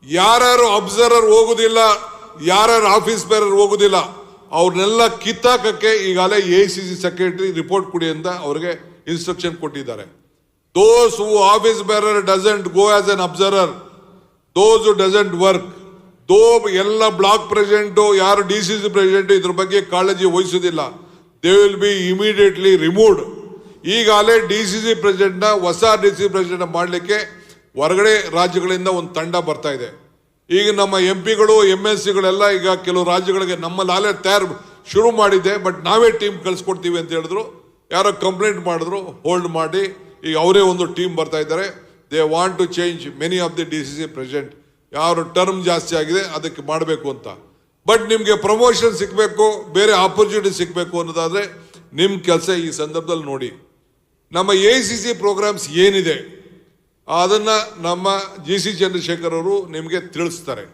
A: ಯಾರ್ಯಾರು ಅಬ್ಸರ್ವರ್ ಹೋಗುದಿಲ್ಲ, ಯಾರ್ಯಾರು ಆಫೀಸ್ ಬೇರರ್ ಹೋಗುದಿಲ್ಲ, ಅವ್ರನ್ನೆಲ್ಲ ಕಿತ್ತಾಕಕ್ಕೆ ಈಗಾಗಲೇ AICC ಸೆಕ್ರೆಟರಿ ರಿಪೋರ್ಟ್ ಕೊಡಿ ಅಂತ ಅವ್ರಿಗೆ ಇನ್ಸ್ಟ್ರಕ್ಷನ್ ಕೊಟ್ಟಿದ್ದಾರೆ. Those who office bearer doesn't go as an observer, those who doesn't work, ಎಲ್ಲ ಬ್ಲಾಕ್ ಪ್ರೆಸಿಡೆಂಟು, ಯಾರು DCC ಪ್ರೆಸಿಡೆಂಟ್ ಇದ್ರ ಬಗ್ಗೆ ಕಾಳಜಿ ವಹಿಸೋದಿಲ್ಲ, they will be immediately removed. ಈಗಾಗಲೇ DCC ಪ್ರೆಸಿಡೆಂಟ್ನ ಹೊಸ DCC ಪ್ರೆಸಿಡೆಂಟ್ ಮಾಡಲಿಕ್ಕೆ ಹೊರಗಡೆ ರಾಜ್ಯಗಳಿಂದ ಒಂದು ತಂಡ ಬರ್ತಾ ಇದೆ. ಈಗ ನಮ್ಮ MP ಗಳು MLCಗಳೆಲ್ಲ ಈಗ ಕೆಲವು ರಾಜ್ಯಗಳಿಗೆ ನಮ್ಮಲ್ಲಿ ಆಲೇ ಶುರು ಮಾಡಿದ್ದೆ, ಬಟ್ ನಾವೇ ಟೀಮ್ ಕಳಿಸ್ಕೊಡ್ತೀವಿ ಅಂತ ಹೇಳಿದ್ರು. ಯಾರೋ ಕಂಪ್ಲೇಂಟ್ ಮಾಡಿದ್ರು, ಹೋಲ್ಡ್ ಮಾಡಿ ಈಗ ಅವರೇ ಒಂದು ಟೀಮ್ ಬರ್ತಾ ಇದ್ದಾರೆ. They want to change many of the DCC president. ಯಾರು ಟರ್ಮ್ ಜಾಸ್ತಿ ಆಗಿದೆ ಅದಕ್ಕೆ ಮಾಡಬೇಕು ಅಂತ. ಬಟ್ ನಿಮಗೆ ಪ್ರಮೋಷನ್ ಸಿಗಬೇಕು, ಬೇರೆ ಆಪರ್ಚುನಿಟಿ ಸಿಗಬೇಕು ಅನ್ನೋದಾದ್ರೆ ನಿಮ್ಮ ಕೆಲಸ ಈ ಸಂದರ್ಭದಲ್ಲಿ ನೋಡಿ. ನಮ್ಮ AICC ಪ್ರೋಗ್ರಾಮ್ಸ್ ಏನಿದೆ ಅದನ್ನ ನಮ್ಮ GC ಚಂದ್ರಶೇಖರ್ ಅವರು ನಿಮಗೆ ತಿಳಿಸ್ತಾರೆ.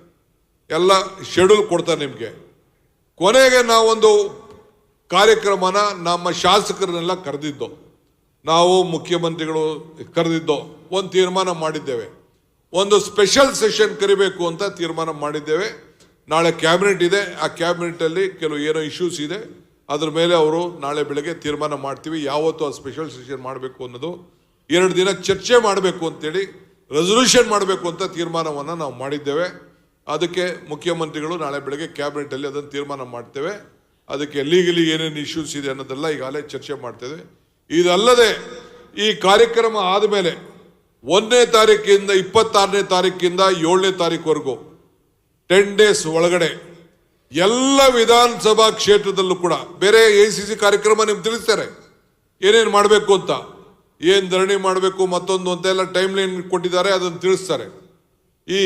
A: ಎಲ್ಲ ಶೆಡ್ಯೂಲ್ ಕೊಡ್ತಾರೆ ನಿಮಗೆ. ಕೊನೆಗೆ ನಾವೊಂದು ಕಾರ್ಯಕ್ರಮನ ನಮ್ಮ ಶಾಸಕರನ್ನೆಲ್ಲ ಕರೆದಿದ್ದು, ನಾವು ಮುಖ್ಯಮಂತ್ರಿಗಳು ಕರೆದಿದ್ದು, ಒಂದು ತೀರ್ಮಾನ ಮಾಡಿದ್ದೇವೆ. ಒಂದು ಸ್ಪೆಷಲ್ ಸೆಷನ್ ಕರಿಬೇಕು ಅಂತ ತೀರ್ಮಾನ ಮಾಡಿದ್ದೇವೆ. ನಾಳೆ ಕ್ಯಾಬಿನೆಟ್ ಇದೆ. ಆ ಕ್ಯಾಬಿನೆಟಲ್ಲಿ ಕೆಲವು ಏನೋ ಇಶ್ಯೂಸ್ ಇದೆ, ಅದ್ರ ಮೇಲೆ ಅವರು ನಾಳೆ ಬೆಳಗ್ಗೆ ತೀರ್ಮಾನ ಮಾಡ್ತೀವಿ. ಯಾವತ್ತು ಆ ಸ್ಪೆಷಲ್ ಸೆಷನ್ ಮಾಡಬೇಕು ಅನ್ನೋದು, 2 ದಿನ ಚರ್ಚೆ ಮಾಡಬೇಕು ಅಂತೇಳಿ ರೆಸೊಲ್ಯೂಷನ್ ಮಾಡಬೇಕು ಅಂತ ತೀರ್ಮಾನವನ್ನು ನಾವು ಮಾಡಿದ್ದೇವೆ. ಅದಕ್ಕೆ ಮುಖ್ಯಮಂತ್ರಿಗಳು ನಾಳೆ ಬೆಳಗ್ಗೆ ಕ್ಯಾಬಿನೆಟಲ್ಲಿ ಅದನ್ನು ತೀರ್ಮಾನ ಮಾಡ್ತೇವೆ. ಅದಕ್ಕೆ ಲೀಗಲಿ ಏನೇನು ಇಶ್ಯೂಸ್ ಇದೆ ಅನ್ನೋದೆಲ್ಲ ಈಗಾಗಲೇ ಚರ್ಚೆ ಮಾಡ್ತೇವೆ. ಇದಲ್ಲದೆ ಈ ಕಾರ್ಯಕ್ರಮ ಆದಮೇಲೆ 1ನೇ ತಾರೀಕಿಂದ 26ನೇ ತಾರೀಕಿಂದ 7ನೇ ತಾರೀಕುವರೆಗೂ 10 ಡೇಸ್ ಒಳಗಡೆ ಎಲ್ಲ ವಿಧಾನಸಭಾ ಕ್ಷೇತ್ರದಲ್ಲೂ ಕೂಡ ಬೇರೆ AICC ಕಾರ್ಯಕ್ರಮ ನಿಮ್ಗೆ ತಿಳಿಸ್ತಾರೆ ಏನೇನು ಮಾಡಬೇಕು ಅಂತ, ಏನು ಧರಣಿ ಮಾಡಬೇಕು ಮತ್ತೊಂದು ಅಂತೆಲ್ಲ ಟೈಮ್ ಲೈನ್ ಕೊಟ್ಟಿದ್ದಾರೆ, ಅದನ್ನು ತಿಳಿಸ್ತಾರೆ. ಈ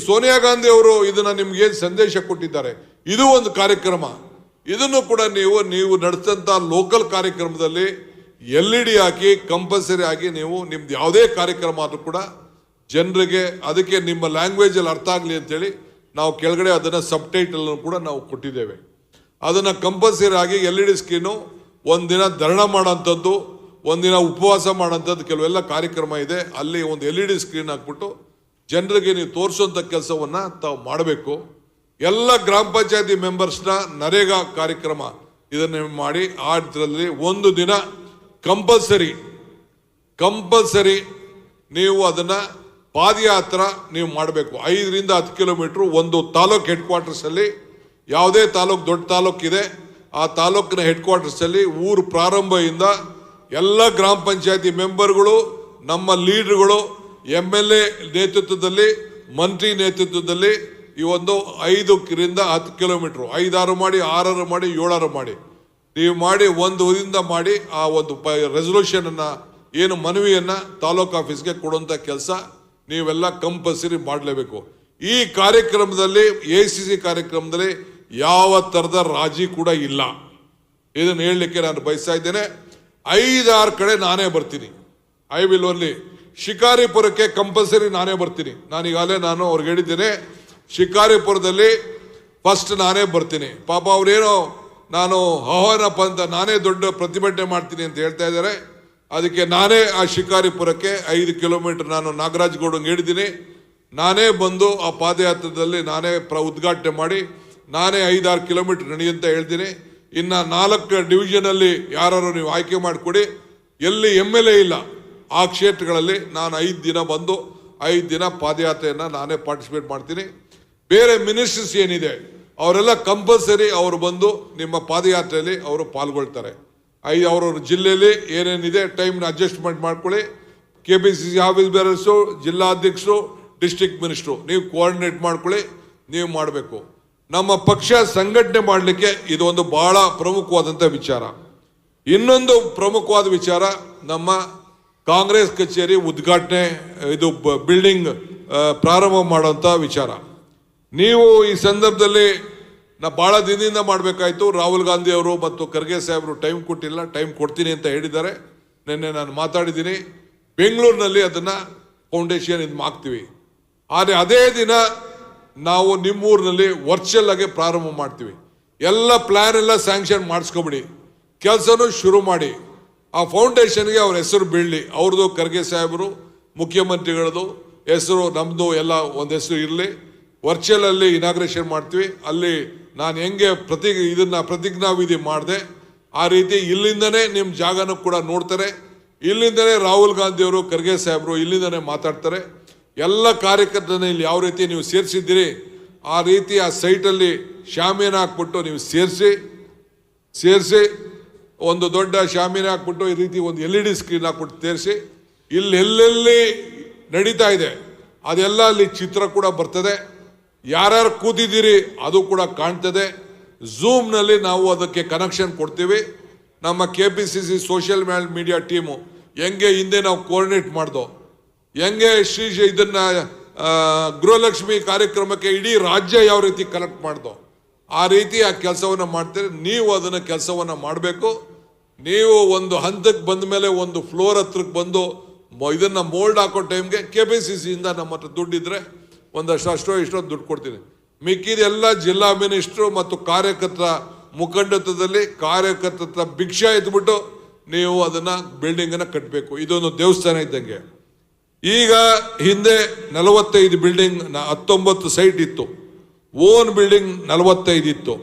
A: ಸೋನಿಯಾ ಗಾಂಧಿ ಅವರು ಇದನ್ನ ನಿಮ್ಗೆ ಏನು ಸಂದೇಶ ಕೊಟ್ಟಿದ್ದಾರೆ, ಇದು ಒಂದು ಕಾರ್ಯಕ್ರಮ. ಇದನ್ನು ಕೂಡ ನೀವು ನಡೆಸಿದಂಥ ಲೋಕಲ್ ಕಾರ್ಯಕ್ರಮದಲ್ಲಿ LED ಹಾಕಿ ಕಂಪಲ್ಸರಿ ಆಗಿ ನೀವು ನಿಮ್ದು ಯಾವುದೇ ಕಾರ್ಯಕ್ರಮ ಆದರೂ ಕೂಡ ಜನರಿಗೆ ಅದಕ್ಕೆ ನಿಮ್ಮ ಲ್ಯಾಂಗ್ವೇಜಲ್ಲಿ ಅರ್ಥ ಆಗಲಿ ಅಂತೇಳಿ ನಾವು ಕೆಳಗಡೆ ಅದನ್ನು ಸಬ್ಟೈಟಲ್ ಕೂಡ ನಾವು ಕೊಟ್ಟಿದ್ದೇವೆ. ಅದನ್ನು ಕಂಪಲ್ಸರಿ ಆಗಿ LED ಸ್ಕ್ರೀನು, ಒಂದಿನ ಧರಣ ಮಾಡೋಂಥದ್ದು, ಒಂದಿನ ಉಪವಾಸ ಮಾಡೋಂಥದ್ದು ಕೆಲವೆಲ್ಲ ಕಾರ್ಯಕ್ರಮ ಇದೆ. ಅಲ್ಲಿ ಒಂದು LED ಸ್ಕ್ರೀನ್ ಹಾಕ್ಬಿಟ್ಟು ಜನರಿಗೆ ನೀವು ತೋರಿಸುವಂಥ ಕೆಲಸವನ್ನು ತಾವು ಮಾಡಬೇಕು. ಎಲ್ಲ ಗ್ರಾಮ ಪಂಚಾಯತಿ ಮೆಂಬರ್ಸ್ನ ನರೇಗಾ ಕಾರ್ಯಕ್ರಮ ಇದನ್ನು ಮಾಡಿ ಆ ಇದರಲ್ಲಿ ಒಂದು ದಿನ ಕಂಪಲ್ಸರಿ ನೀವು ಅದನ್ನು ಪಾದಯಾತ್ರೆ ನೀವು ಮಾಡಬೇಕು. 5 ರಿಂದ 10 ಕಿಲೋಮೀಟ್ರು ಒಂದು ತಾಲೂಕ್ ಹೆಡ್ ಕ್ವಾರ್ಟರ್ಸಲ್ಲಿ, ಯಾವುದೇ ತಾಲೂಕು ದೊಡ್ಡ ತಾಲೂಕಿದೆ ಆ ತಾಲೂಕಿನ ಹೆಡ್ ಕ್ವಾರ್ಟರ್ಸಲ್ಲಿ ಊರು ಪ್ರಾರಂಭದಿಂದ ಎಲ್ಲ ಗ್ರಾಮ ಪಂಚಾಯತಿ ಮೆಂಬರ್ಗಳು, ನಮ್ಮ ಲೀಡರ್ಗಳು, MLA ನೇತೃತ್ವದಲ್ಲಿ, ಮಂತ್ರಿ ನೇತೃತ್ವದಲ್ಲಿ ಈ ಒಂದು 5 ರಿಂದ 10 ಕಿಲೋಮೀಟ್ರು 5-6 ಮಾಡಿ 6 ಮಾಡಿ 7 ಮಾಡಿ ನೀವು ಮಾಡಿ ಒಂದು ಇದರಿಂದ ಮಾಡಿ ಆ ಒಂದು ರೆಸೊಲ್ಯೂಷನ್ ಅನ್ನ ಏನು ಮನವಿಯನ್ನ ತಾಲೂಕು ಆಫೀಸ್ಗೆ ಕೊಡುವಂತ ಕೆಲಸ ನೀವೆಲ್ಲ ಕಂಪಲ್ಸರಿ ಮಾಡಲೇಬೇಕು. ಈ ಕಾರ್ಯಕ್ರಮದಲ್ಲಿ ACC ಕಾರ್ಯಕ್ರಮದಲ್ಲಿ ಯಾವ ತರದ ರಾಜಿ ಕೂಡ ಇಲ್ಲ. ಇದನ್ನು ಹೇಳಲಿಕ್ಕೆ ನಾನು ಬಯಸ್ತಾ ಇದ್ದೇನೆ. 5-6 ಕಡೆ ನಾನೇ ಬರ್ತೀನಿ. ಐ ವಿಲ್ ಓನ್ಲಿ ಶಿಕಾರಿಪುರಕ್ಕೆ ಕಂಪಲ್ಸರಿ ನಾನೇ ಬರ್ತೀನಿ. ನಾನೀಗಾಗಲೇ ಅವ್ರಿಗೆ ಹೇಳಿದ್ದೇನೆ, ಶಿಕಾರಿಪುರದಲ್ಲಿ ಫಸ್ಟ್ ನಾನೇ ಬರ್ತೀನಿ. ಪಾಪ ಅವ್ರೇನೋ ನಾನು ಆಹ್ವಾನಪ್ಪ ಅಂತ ನಾನೇ ದೊಡ್ಡ ಪ್ರತಿಭಟನೆ ಮಾಡ್ತೀನಿ ಅಂತ ಹೇಳ್ತಾ ಇದ್ದಾರೆ. ಅದಕ್ಕೆ ನಾನೇ ಆ ಶಿಕಾರಿಪುರಕ್ಕೆ 5 ಕಿಲೋಮೀಟರ್ ನಾನು ನಾಗರಾಜ್ ಗೌಡಂಗೆ ಹೇಳಿದ್ದೀನಿ. ನಾನೇ ಬಂದು ಆ ಪಾದಯಾತ್ರದಲ್ಲಿ ನಾನೇ ಉದ್ಘಾಟನೆ ಮಾಡಿ ನಾನೇ 5-6 ಕಿಲೋಮೀಟರ್ ನಡೆಯುವಂತ ಹೇಳ್ತೀನಿ. ಇನ್ನು 4 ಡಿವಿಷನಲ್ಲಿ ಯಾರು ನೀವು ಆಯ್ಕೆ ಮಾಡಿಕೊಡಿ. ಎಲ್ಲಿ MLA ಇಲ್ಲ ಆ ಕ್ಷೇತ್ರಗಳಲ್ಲಿ ನಾನು 5 ದಿನ ಬಂದು 5 ದಿನ ಪಾದಯಾತ್ರೆಯನ್ನು ನಾನೇ ಪಾರ್ಟಿಸಿಪೇಟ್ ಮಾಡ್ತೀನಿ. ಬೇರೆ ಮಿನಿಸ್ಟರ್ಸ್ ಏನಿದೆ ಅವರೆಲ್ಲ ಕಂಪಲ್ಸರಿ ಅವರು ಬಂದು ನಿಮ್ಮ ಪಾದಯಾತ್ರೆಯಲ್ಲಿ ಅವರು ಪಾಲ್ಗೊಳ್ತಾರೆ. ಅವ್ರವ್ರ ಜಿಲ್ಲೆಯಲ್ಲಿ ಏನೇನಿದೆ ಟೈಮ್ನ ಅಡ್ಜಸ್ಟ್ಮೆಂಟ್ ಮಾಡ್ಕೊಳ್ಳಿ. KPCC office bearers, ಜಿಲ್ಲಾಧ್ಯಕ್ಷರು, district minister ನೀವು ಕೋಆರ್ಡಿನೇಟ್ ಮಾಡ್ಕೊಳ್ಳಿ. ನೀವು ಮಾಡಬೇಕು. ನಮ್ಮ ಪಕ್ಷ ಸಂಘಟನೆ ಮಾಡಲಿಕ್ಕೆ ಇದು ಒಂದು ಬಹಳ ಪ್ರಮುಖವಾದಂಥ ವಿಚಾರ. ಇನ್ನೊಂದು ಪ್ರಮುಖವಾದ ವಿಚಾರ ನಮ್ಮ ಕಾಂಗ್ರೆಸ್ ಕಚೇರಿ ಉದ್ಘಾಟನೆ, ಇದು ಬಿಲ್ಡಿಂಗ್ ಪ್ರಾರಂಭ ಮಾಡುವಂಥ ವಿಚಾರ. ನೀವು ಈ ಸಂದರ್ಭದಲ್ಲಿ ಬಹಳ ದಿನದಿಂದ ಮಾಡಬೇಕಾಯ್ತು. ರಾಹುಲ್ ಗಾಂಧಿ ಅವರು ಮತ್ತು ಖರ್ಗೆ ಸಾಹೇಬರು ಟೈಮ್ ಕೊಟ್ಟಿಲ್ಲ. ಟೈಮ್ ಕೊಡ್ತೀನಿ ಅಂತ ಹೇಳಿದ್ದಾರೆ. ನಿನ್ನೆ ನಾನು ಮಾತಾಡಿದ್ದೀನಿ. ಬೆಂಗಳೂರಿನಲ್ಲಿ ಅದನ್ನು ಫೌಂಡೇಶನ್ ಇದು ಹಾಕ್ತೀವಿ. ಆದರೆ ಅದೇ ದಿನ ನಾವು ನಿಮ್ಮೂರಿನಲ್ಲಿ ವರ್ಚುವಲ್ ಆಗಿ ಪ್ರಾರಂಭ ಮಾಡ್ತೀವಿ. ಎಲ್ಲ ಪ್ಲಾನ್ ಎಲ್ಲ ಸ್ಯಾಂಕ್ಷನ್ ಮಾಡಿಸ್ಕೊಬಿಡಿ, ಕೆಲಸನೂ ಶುರು ಮಾಡಿ. ಆ ಫೌಂಡೇಶನ್ಗೆ ಅವ್ರ ಹೆಸರು ಬೀಳಲಿ. ಅವ್ರದ್ದು ಖರ್ಗೆ ಸಾಹೇಬರು ಮುಖ್ಯಮಂತ್ರಿಗಳದು ಹೆಸರು, ನಮ್ಮದು ಎಲ್ಲ ಒಂದು ಹೆಸರು ಇರಲಿ. ವರ್ಚುವಲ್ ಅಲ್ಲಿ ಇನಾಗ್ರೇಷನ್ ಮಾಡ್ತೀವಿ. ಅಲ್ಲಿ ನಾನು ಹೆಂಗೆ ಪ್ರತಿಜ್ಞಾವಿಧಿ ಮಾಡಿದೆ ಆ ರೀತಿ ಇಲ್ಲಿಂದನೇ ನಿಮ್ಮ ಜಾಗನೂ ಕೂಡ ನೋಡ್ತಾರೆ. ಇಲ್ಲಿಂದನೇ ರಾಹುಲ್ ಗಾಂಧಿ ಅವರು, ಖರ್ಗೆ ಸಾಹೇಬರು ಇಲ್ಲಿಂದನೇ ಮಾತಾಡ್ತಾರೆ. ಎಲ್ಲ ಕಾರ್ಯಕರ್ತರನ್ನ ಇಲ್ಲಿ ಯಾವ ರೀತಿ ನೀವು ಸೇರಿಸಿದ್ದೀರಿ ಆ ರೀತಿ ಆ ಸೈಟಲ್ಲಿ ಶಾಮಿಯಾನ ಹಾಕ್ಬಿಟ್ಟು ನೀವು ಸೇರಿಸಿ ಒಂದು ದೊಡ್ಡ ಶಾಮಿಯಾನ ಹಾಕ್ಬಿಟ್ಟು ಈ ರೀತಿ ಒಂದು LED ಸ್ಕ್ರೀನ್ ಹಾಕ್ಬಿಟ್ಟು ಸೇರಿಸಿ ಇಲ್ಲಿ ಎಲ್ಲೆಲ್ಲಿ ನಡೀತಾ ಇದೆ ಅದೆಲ್ಲ ಅಲ್ಲಿ ಚಿತ್ರ ಕೂಡ ಬರ್ತದೆ. ಯಾರ್ಯಾರು ಕೂತಿದ್ದೀರಿ ಅದು ಕೂಡ ಕಾಣ್ತದೆ. ಝೂಮ್ನಲ್ಲಿ ನಾವು ಅದಕ್ಕೆ ಕನೆಕ್ಷನ್ ಕೊಡ್ತೀವಿ. ನಮ್ಮ KPCC ಸೋಷಿಯಲ್ ಮೀಡಿಯಾ ಟೀಮು ಹೆಂಗೆ ಹಿಂದೆ ನಾವು ಕೋಆರ್ಡಿನೇಟ್ ಮಾಡ್ದೋ, ಹೆಂಗೆ ಇದನ್ನ ಗೃಹಲಕ್ಷ್ಮಿ ಕಾರ್ಯಕ್ರಮಕ್ಕೆ ಇಡೀ ರಾಜ್ಯ ಯಾವ ರೀತಿ ಕನೆಕ್ಟ್ ಮಾಡ್ದೋ ಆ ರೀತಿ ಆ ಕೆಲಸವನ್ನು ಮಾಡ್ತೀರಿ. ನೀವು ಅದನ್ನು ಕೆಲಸವನ್ನು ಮಾಡಬೇಕು. ನೀವು ಒಂದು ಹಂತಕ್ಕೆ ಬಂದ ಮೇಲೆ ಒಂದು ಫ್ಲೋರ್ ಹತ್ರಕ್ಕೆ ಬಂದು ಇದನ್ನ ಮೋಲ್ಡ್ ಹಾಕೋ ಟೈಮ್ಗೆ KPCC ಇಂದ ನಮ್ಮ ಹತ್ರ ದುಡ್ಡಿದ್ರೆ ಒಂದಷ್ಟು ಇಷ್ಟೋ ದುಡ್ಡು ಕೊಡ್ತೀನಿ. ಮಿಕ್ಕಿದೆಲ್ಲ ಜಿಲ್ಲಾ ಮಿನಿಸ್ಟ್ರು ಮತ್ತು ಕಾರ್ಯಕರ್ತರ ಮುಖಂಡತ್ವದಲ್ಲಿ ಕಾರ್ಯಕರ್ತರ ಭಿಕ್ಷೆ ಎತ್ಬಿಟ್ಟು ನೀವು ಅದನ್ನ ಬಿಲ್ಡಿಂಗ್ ಅನ್ನ ಕಟ್ಟಬೇಕು. ಇದೊಂದು ದೇವಸ್ಥಾನ ಇದ್ದಂಗೆ. ಈಗ ಹಿಂದೆ 45 ಬಿಲ್ಡಿಂಗ್ 19 ಸೈಟ್ ಇತ್ತು. ಓನ್ ಬಿಲ್ಡಿಂಗ್ 45 ಇತ್ತು.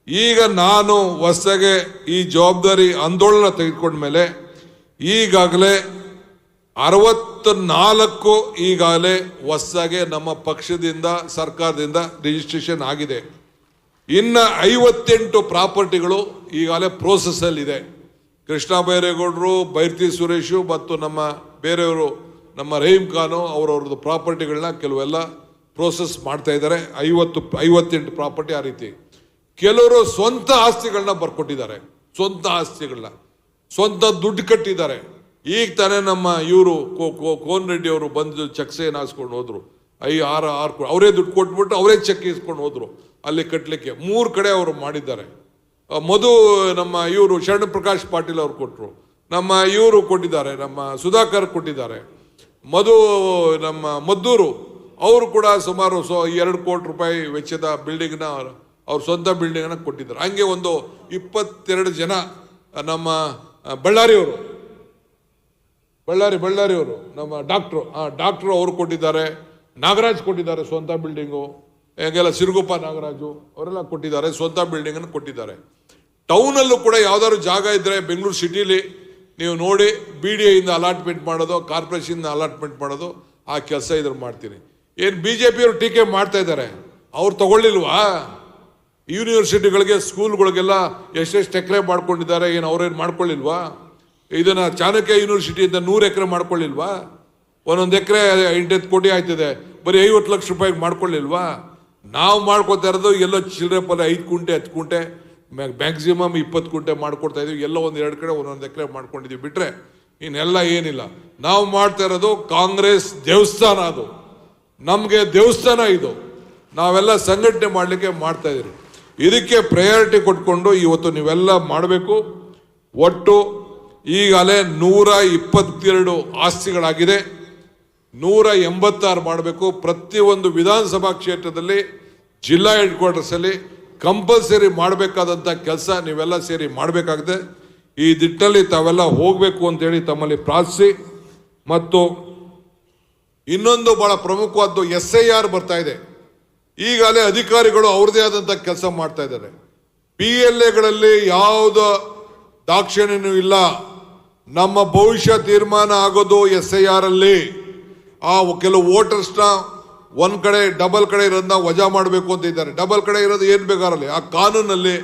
A: ಈಗ ನಾನು ಹೊಸದಾಗೆ ಈ ಜವಾಬ್ದಾರಿ ಆಂದೋಲನ ತೆಗೆದುಕೊಂಡ್ಮೇಲೆ ಈಗಾಗಲೇ 64 ಈಗಾಗಲೇ ಹೊಸದಾಗೆ ನಮ್ಮ ಪಕ್ಷದಿಂದ ಸರ್ಕಾರದಿಂದ ರಿಜಿಸ್ಟ್ರೇಷನ್ ಆಗಿದೆ. ಇನ್ನು 58 ಪ್ರಾಪರ್ಟಿಗಳು ಈಗಾಗಲೇ ಪ್ರೋಸೆಸ್ ಅಲ್ಲಿ ಇದೆ. ಕೃಷ್ಣ ಬೈರೇಗೌಡರು, ಬೈರ್ತಿ ಸುರೇಶು ಮತ್ತು ನಮ್ಮ ಬೇರೆಯವರು, ನಮ್ಮ ರಹೀಂ ಖಾನು ಅವರವ್ರದ್ದು ಪ್ರಾಪರ್ಟಿಗಳನ್ನ ಕೆಲವೆಲ್ಲ ಪ್ರೋಸೆಸ್ ಮಾಡ್ತಾ ಇದ್ದಾರೆ. 58 ಪ್ರಾಪರ್ಟಿ ಆ ರೀತಿ. ಕೆಲವರು ಸ್ವಂತ ಆಸ್ತಿಗಳನ್ನ ಬರ್ಕೊಟ್ಟಿದ್ದಾರೆ. ಸ್ವಂತ ಆಸ್ತಿಗಳನ್ನ ಸ್ವಂತ ದುಡ್ಡು ಕಟ್ಟಿದ್ದಾರೆ. ಈಗ ತಾನೇ ನಮ್ಮ ಇವರು ಕೋನ್ ರೆಡ್ಡಿ ಅವರು ಬಂದು ಚೆಕ್ ಸೈನ್ ಹಾಸ್ಕೊಂಡು ಹೋದ್ರು. 6 ಅವರೇ ದುಡ್ಡು ಕೊಟ್ಬಿಟ್ಟು ಅವರೇ ಚೆಕ್ ಇಸ್ಕೊಂಡು ಹೋದ್ರು ಅಲ್ಲಿ ಕಟ್ಟಲಿಕ್ಕೆ. 3 ಕಡೆ ಅವರು ಮಾಡಿದ್ದಾರೆ. ಮಧು ನಮ್ಮ ಇವರು ಶರಣ ಪ್ರಕಾಶ್ ಪಾಟೀಲ್ ಅವರು ಕೊಟ್ಟರು. ನಮ್ಮ ಇವರು ಕೊಟ್ಟಿದ್ದಾರೆ, ನಮ್ಮ ಸುಧಾಕರ್ ಕೊಟ್ಟಿದ್ದಾರೆ. ಮಧು ನಮ್ಮ ಮದ್ದೂರು ಅವರು ಕೂಡ ಸುಮಾರು 2 ಕೋಟಿ ರೂಪಾಯಿ ವೆಚ್ಚದ ಬಿಲ್ಡಿಂಗ್ನ ಅವ್ರ ಸ್ವಂತ ಬಿಲ್ಡಿಂಗ್ನ ಕೊಟ್ಟಿದ್ದಾರೆ. ಹಂಗೆ ಒಂದು 22 ಜನ ನಮ್ಮ ಬಳ್ಳಾರಿಯವರು ನಮ್ಮ ಡಾಕ್ಟ್ರು ಅವರು ಕೊಟ್ಟಿದ್ದಾರೆ. ನಾಗರಾಜ್ ಕೊಟ್ಟಿದ್ದಾರೆ ಸ್ವಂತ ಬಿಲ್ಡಿಂಗು. ಹೆಂಗೆಲ್ಲ ಸಿರುಗುಪ್ಪ ನಾಗರಾಜು ಅವರೆಲ್ಲ ಕೊಟ್ಟಿದ್ದಾರೆ, ಸ್ವಂತ ಬಿಲ್ಡಿಂಗ್ ಅನ್ನು ಕೊಟ್ಟಿದ್ದಾರೆ. ಟೌನಲ್ಲೂ ಕೂಡ ಯಾವ್ದಾದ್ರು ಜಾಗ ಇದ್ರೆ ಬೆಂಗಳೂರು ಸಿಟಿಲಿ ನೀವು ನೋಡಿ BDA ಇಂದ ಅಲಾಟ್ಮೆಂಟ್ ಮಾಡೋದು, ಕಾರ್ಪೊರೇಷನ್ ಅಲಾಟ್ಮೆಂಟ್ ಮಾಡೋದು ಆ ಕೆಲಸ ಇದ್ರ ಮಾಡ್ತೀನಿ. ಏನು BJP ಅವರು ಟೀಕೆ ಮಾಡ್ತಾ ಇದ್ದಾರೆ, ಅವ್ರು ತಗೊಳ್ಳಿಲ್ವಾ? ಯೂನಿವರ್ಸಿಟಿಗಳಿಗೆ ಸ್ಕೂಲ್ಗಳಿಗೆಲ್ಲ ಎಷ್ಟೆಷ್ಟು ಎಕರೆ ಮಾಡ್ಕೊಂಡಿದ್ದಾರೆ, ಏನು ಅವ್ರೇನು ಮಾಡ್ಕೊಳ್ಳಿಲ್ವಾ? ಇದನ್ನ ಚಾಣಕ್ಯ ಯೂನಿವರ್ಸಿಟಿಯಿಂದ 100 ಎಕರೆ ಮಾಡ್ಕೊಳ್ಳಿಲ್ವಾ? ಒಂದೊಂದು ಎಕರೆ 8 ಕೋಟಿ ಆಯ್ತದೆ, ಬರೀ 50 ಲಕ್ಷ ರೂಪಾಯಿಗೆ ಮಾಡ್ಕೊಳ್ಳಿಲ್ವಾ? ನಾವು ಮಾಡ್ಕೋತಾ ಇರೋದು ಎಲ್ಲೋ ಚಿಲ್ಲರೆ ಪಲ್ಲೆ 5 ಕುಂಟೆ 10 ಕುಂಟೆ ಮ್ಯಾಕ್ಸಿಮಮ್ 20 ಗುಂಟೆ ಮಾಡ್ಕೊಡ್ತಾ ಇದೀವಿ. ಎಲ್ಲ ಒಂದೆರಡು ಕಡೆ ಒಂದೊಂದು ಎಕರೆ ಮಾಡ್ಕೊಂಡಿದೀವಿ, ಬಿಟ್ರೆ ಇನ್ನೆಲ್ಲ ಏನಿಲ್ಲ. ನಾವು ಮಾಡ್ತಾ ಇರೋದು ಕಾಂಗ್ರೆಸ್ ದೇವಸ್ಥಾನ, ಅದು ನಮಗೆ ದೇವಸ್ಥಾನ ಇದು. ನಾವೆಲ್ಲ ಸಂಘಟನೆ ಮಾಡಲಿಕ್ಕೆ ಮಾಡ್ತಾ ಇದೀವಿ. ಇದಕ್ಕೆ ಪ್ರಯಾರಿಟಿ ಕೊಟ್ಕೊಂಡು ಇವತ್ತು ನೀವೆಲ್ಲ ಮಾಡಬೇಕು. ಒಟ್ಟು ಈಗಾಗಲೇ 122 ಆಸ್ತಿಗಳಾಗಿದೆ, 186 ಮಾಡಬೇಕು. ಪ್ರತಿಯೊಂದು ವಿಧಾನಸಭಾ ಕ್ಷೇತ್ರದಲ್ಲಿ ಜಿಲ್ಲಾ ಹೆಡ್ ಕ್ವಾರ್ಟರ್ಸ್ ಅಲ್ಲಿ ಕಂಪಲ್ಸರಿ ಮಾಡಬೇಕಾದಂಥ ಕೆಲಸ ನೀವೆಲ್ಲ ಸೇರಿ ಮಾಡಬೇಕಾಗಿದೆ. ಈ ದಿಟ್ಟಲ್ಲಿ ತಾವೆಲ್ಲ ಹೋಗಬೇಕು ಅಂತೇಳಿ ತಮ್ಮಲ್ಲಿ ಪ್ರಾರ್ಥಿಸಿ, ಮತ್ತು ಇನ್ನೊಂದು ಬಹಳ ಪ್ರಮುಖವಾದ್ದು SIR ಬರ್ತಾ ಇದೆ. ಈಗಾಗಲೇ ಅಧಿಕಾರಿಗಳು ಅವ್ರದೇ ಆದಂಥ ಕೆಲಸ ಮಾಡ್ತಾ ಇದ್ದಾರೆ. PLAಗಳಲ್ಲಿ ಯಾವುದೇ ದಾಕ್ಷಿಣ್ಯನೂ ಇಲ್ಲ. ನಮ್ಮ ಭವಿಷ್ಯ ತೀರ್ಮಾನ ಆಗೋದು SIR ಅಲ್ಲಿ. ಆ ಕೆಲವು ವೋಟರ್ಸ್ನ ಒಂದ್ ಕಡೆ ಡಬಲ್ ಕಡೆ ಇರೋದನ್ನ ವಜಾ ಮಾಡಬೇಕು ಅಂತ ಇದ್ದಾರೆ. ಡಬಲ್ ಕಡೆ ಇರೋದು ಏನು ಬೇಕಾರಲ್ಲಿ ಆ ಕಾನೂನಲ್ಲಿ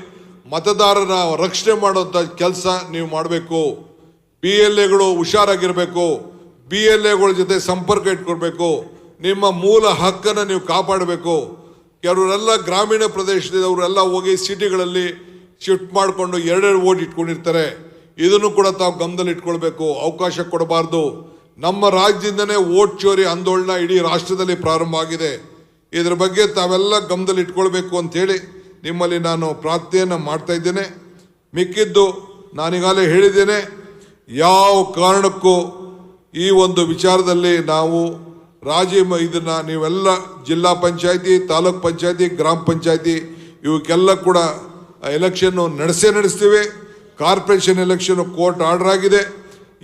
A: ಮತದಾರರ ರಕ್ಷಣೆ ಮಾಡುವಂಥ ಕೆಲಸ ನೀವು ಮಾಡಬೇಕು. PLAಗಳು ಹುಷಾರಾಗಿರ್ಬೇಕು, BLAಗಳ ಜೊತೆ ಸಂಪರ್ಕ ಇಟ್ಕೊಳ್ಬೇಕು, ನಿಮ್ಮ ಮೂಲ ಹಕ್ಕನ್ನು ನೀವು ಕಾಪಾಡಬೇಕು. ಕೆಲವರೆಲ್ಲ ಗ್ರಾಮೀಣ ಪ್ರದೇಶದವರೆಲ್ಲ ಹೋಗಿ ಸಿಟಿಗಳಲ್ಲಿ ಶಿಫ್ಟ್ ಮಾಡಿಕೊಂಡು 2 ವೋಟ್ ಇಟ್ಕೊಂಡಿರ್ತಾರೆ. ಇದನ್ನು ಕೂಡ ತಾವು ಗಮನದಲ್ಲಿ ಇಟ್ಕೊಳ್ಬೇಕು, ಅವಕಾಶ ಕೊಡಬಾರ್ದು. ನಮ್ಮ ರಾಜ್ಯದಿಂದನೇ ವೋಟ್ ಚೋರಿ ಆಂದೋಲನ ಇಡೀ ರಾಷ್ಟ್ರದಲ್ಲಿ ಪ್ರಾರಂಭ ಆಗಿದೆ. ಇದರ ಬಗ್ಗೆ ತಾವೆಲ್ಲ ಗಮನದಲ್ಲಿ ಇಟ್ಕೊಳ್ಬೇಕು ಅಂತೇಳಿ ನಿಮ್ಮಲ್ಲಿ ನಾನು ಪ್ರಾರ್ಥನೆಯನ್ನು ಮಾಡ್ತಾ ಇದ್ದೇನೆ. ಮಿಕ್ಕಿದ್ದು ನಾನೀಗಾಗಲೇ ಹೇಳಿದ್ದೇನೆ, ಯಾವ ಕಾರಣಕ್ಕೂ ಈ ಒಂದು ವಿಚಾರದಲ್ಲಿ ನಾವು ಇದನ್ನ ನೀವೆಲ್ಲ ಜಿಲ್ಲಾ ಪಂಚಾಯತಿ, ತಾಲೂಕ್ ಪಂಚಾಯತಿ, ಗ್ರಾಮ ಪಂಚಾಯತಿ ಇವಕ್ಕೆಲ್ಲ ಕೂಡ ಎಲೆಕ್ಷನ್ನು ನಡೆಸ್ತೀವಿ. ಕಾರ್ಪೊರೇಷನ್ ಎಲೆಕ್ಷನ್ ಕೋರ್ಟ್ ಆರ್ಡರ್ ಆಗಿದೆ.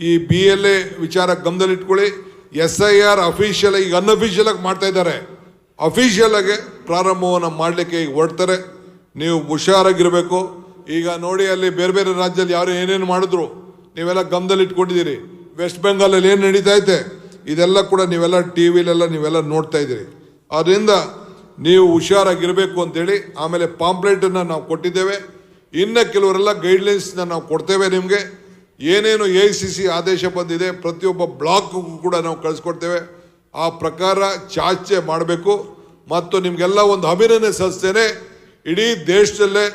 A: ಈ BLA ವಿಚಾರ ಗಮನದಲ್ಲಿಟ್ಕೊಳ್ಳಿ. SIR ಅಫಿಷಿಯಲ್ ಈಗ ಅನ್ಅಫಿಷಿಯಲ್ ಆಗಿ ಮಾಡ್ತಾ ಇದ್ದಾರೆ, ಅಫಿಷಿಯಲ್ ಆಗಿ ಪ್ರಾರಂಭವನ್ನು ಮಾಡಲಿಕ್ಕೆ ಈಗ ಹೊರಡ್ತಾರೆ. ನೀವು ಹುಷಾರಾಗಿರ್ಬೇಕು. ಈಗ ನೋಡಿ, ಅಲ್ಲಿ ಬೇರೆ ಬೇರೆ ರಾಜ್ಯದಲ್ಲಿ ಯಾರು ಏನೇನು ಮಾಡಿದ್ರು ನೀವೆಲ್ಲ ಗಮನದಲ್ಲಿ ಇಟ್ಕೊಂಡಿದ್ದೀರಿ. ವೆಸ್ಟ್ ಬೆಂಗಾಲಲ್ಲಿ ಏನು ನಡೀತಾ ಐತೆ ಇದೆಲ್ಲ ಕೂಡ ನೀವೆಲ್ಲ TVಲೆಲ್ಲ ನೀವೆಲ್ಲ ನೋಡ್ತಾ ಇದ್ದೀರಿ. ಅದರಿಂದ ನೀವು ಹುಷಾರಾಗಿರಬೇಕು ಅಂತೇಳಿ. ಆಮೇಲೆ ಪಾಂಪ್ಲೆಟನ್ನು ನಾವು ಕೊಟ್ಟಿದ್ದೇವೆ. ಇನ್ನು ಕೆಲವರೆಲ್ಲ ಗೈಡ್ಲೈನ್ಸ್ನ ನಾವು ಕೊಡ್ತೇವೆ ನಿಮಗೆ. ಏನೇನು AICC ಆದೇಶ ಬಂದಿದೆ ಪ್ರತಿಯೊಬ್ಬ ಬ್ಲಾಕ್ಗೂ ಕೂಡ ನಾವು ಕಳಿಸ್ಕೊಡ್ತೇವೆ. ಆ ಪ್ರಕಾರ ಚಾಚೆ ಮಾಡಬೇಕು. ಮತ್ತು ನಿಮಗೆಲ್ಲ ಒಂದು ಅಭಿನಂದನೆ ಸಲ್ಲಿಸ್ತೇನೆ. ಇಡೀ ದೇಶದಲ್ಲೇ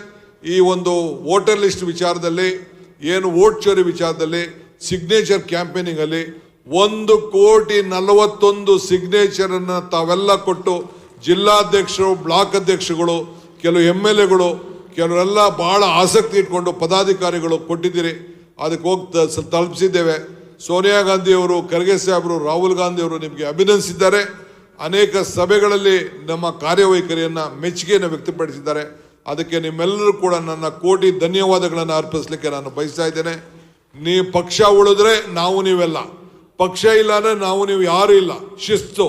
A: ಈ ಒಂದು ವೋಟರ್ ಲಿಸ್ಟ್ ವಿಚಾರದಲ್ಲಿ, ಏನು ವೋಟ್ ಚೋರಿ ವಿಚಾರದಲ್ಲಿ, ಸಿಗ್ನೇಚರ್ ಕ್ಯಾಂಪೇನಿಂಗಲ್ಲಿ 1,41,00,000 ಸಿಗ್ನೇಚರನ್ನು ತಾವೆಲ್ಲ ಕೊಟ್ಟು ಜಿಲ್ಲಾಧ್ಯಕ್ಷರು, ಬ್ಲಾಕ್ ಅಧ್ಯಕ್ಷರುಗಳು, ಕೆಲವು MLAಗಳು, ಕೆಲವರೆಲ್ಲ ಬಹಳ ಆಸಕ್ತಿ ಇಟ್ಕೊಂಡು ಪದಾಧಿಕಾರಿಗಳು ಕೊಟ್ಟಿದ್ದೀರಿ. ಅದಕ್ಕೆ ಹೋಗಿ ತಲುಪಿಸಿದ್ದೇವೆ. ಸೋನಿಯಾ ಗಾಂಧಿಯವರು, ಖರ್ಗೆ ಸಾಹೇಬರು, ರಾಹುಲ್ ಗಾಂಧಿಯವರು ನಿಮಗೆ ಅಭಿನಂದಿಸಿದ್ದಾರೆ. ಅನೇಕ ಸಭೆಗಳಲ್ಲಿ ನಮ್ಮ ಕಾರ್ಯವೈಖರಿಯನ್ನು ಮೆಚ್ಚುಗೆಯನ್ನು ವ್ಯಕ್ತಪಡಿಸಿದ್ದಾರೆ. ಅದಕ್ಕೆ ನಿಮ್ಮೆಲ್ಲರೂ ಕೂಡ ನನ್ನ ಕೋಟಿ ಧನ್ಯವಾದಗಳನ್ನು ಅರ್ಪಿಸಲಿಕ್ಕೆ ನಾನು ಬಯಸ್ತಾ ಇದ್ದೇನೆ. ನೀವು ಪಕ್ಷ ಉಳಿದ್ರೆ ನಾವು ನೀವೆಲ್ಲ, ಪಕ್ಷ ಇಲ್ಲ ಅಂದರೆ ನಾವು ನೀವು ಯಾರೂ ಇಲ್ಲ. ಶಿಸ್ತು.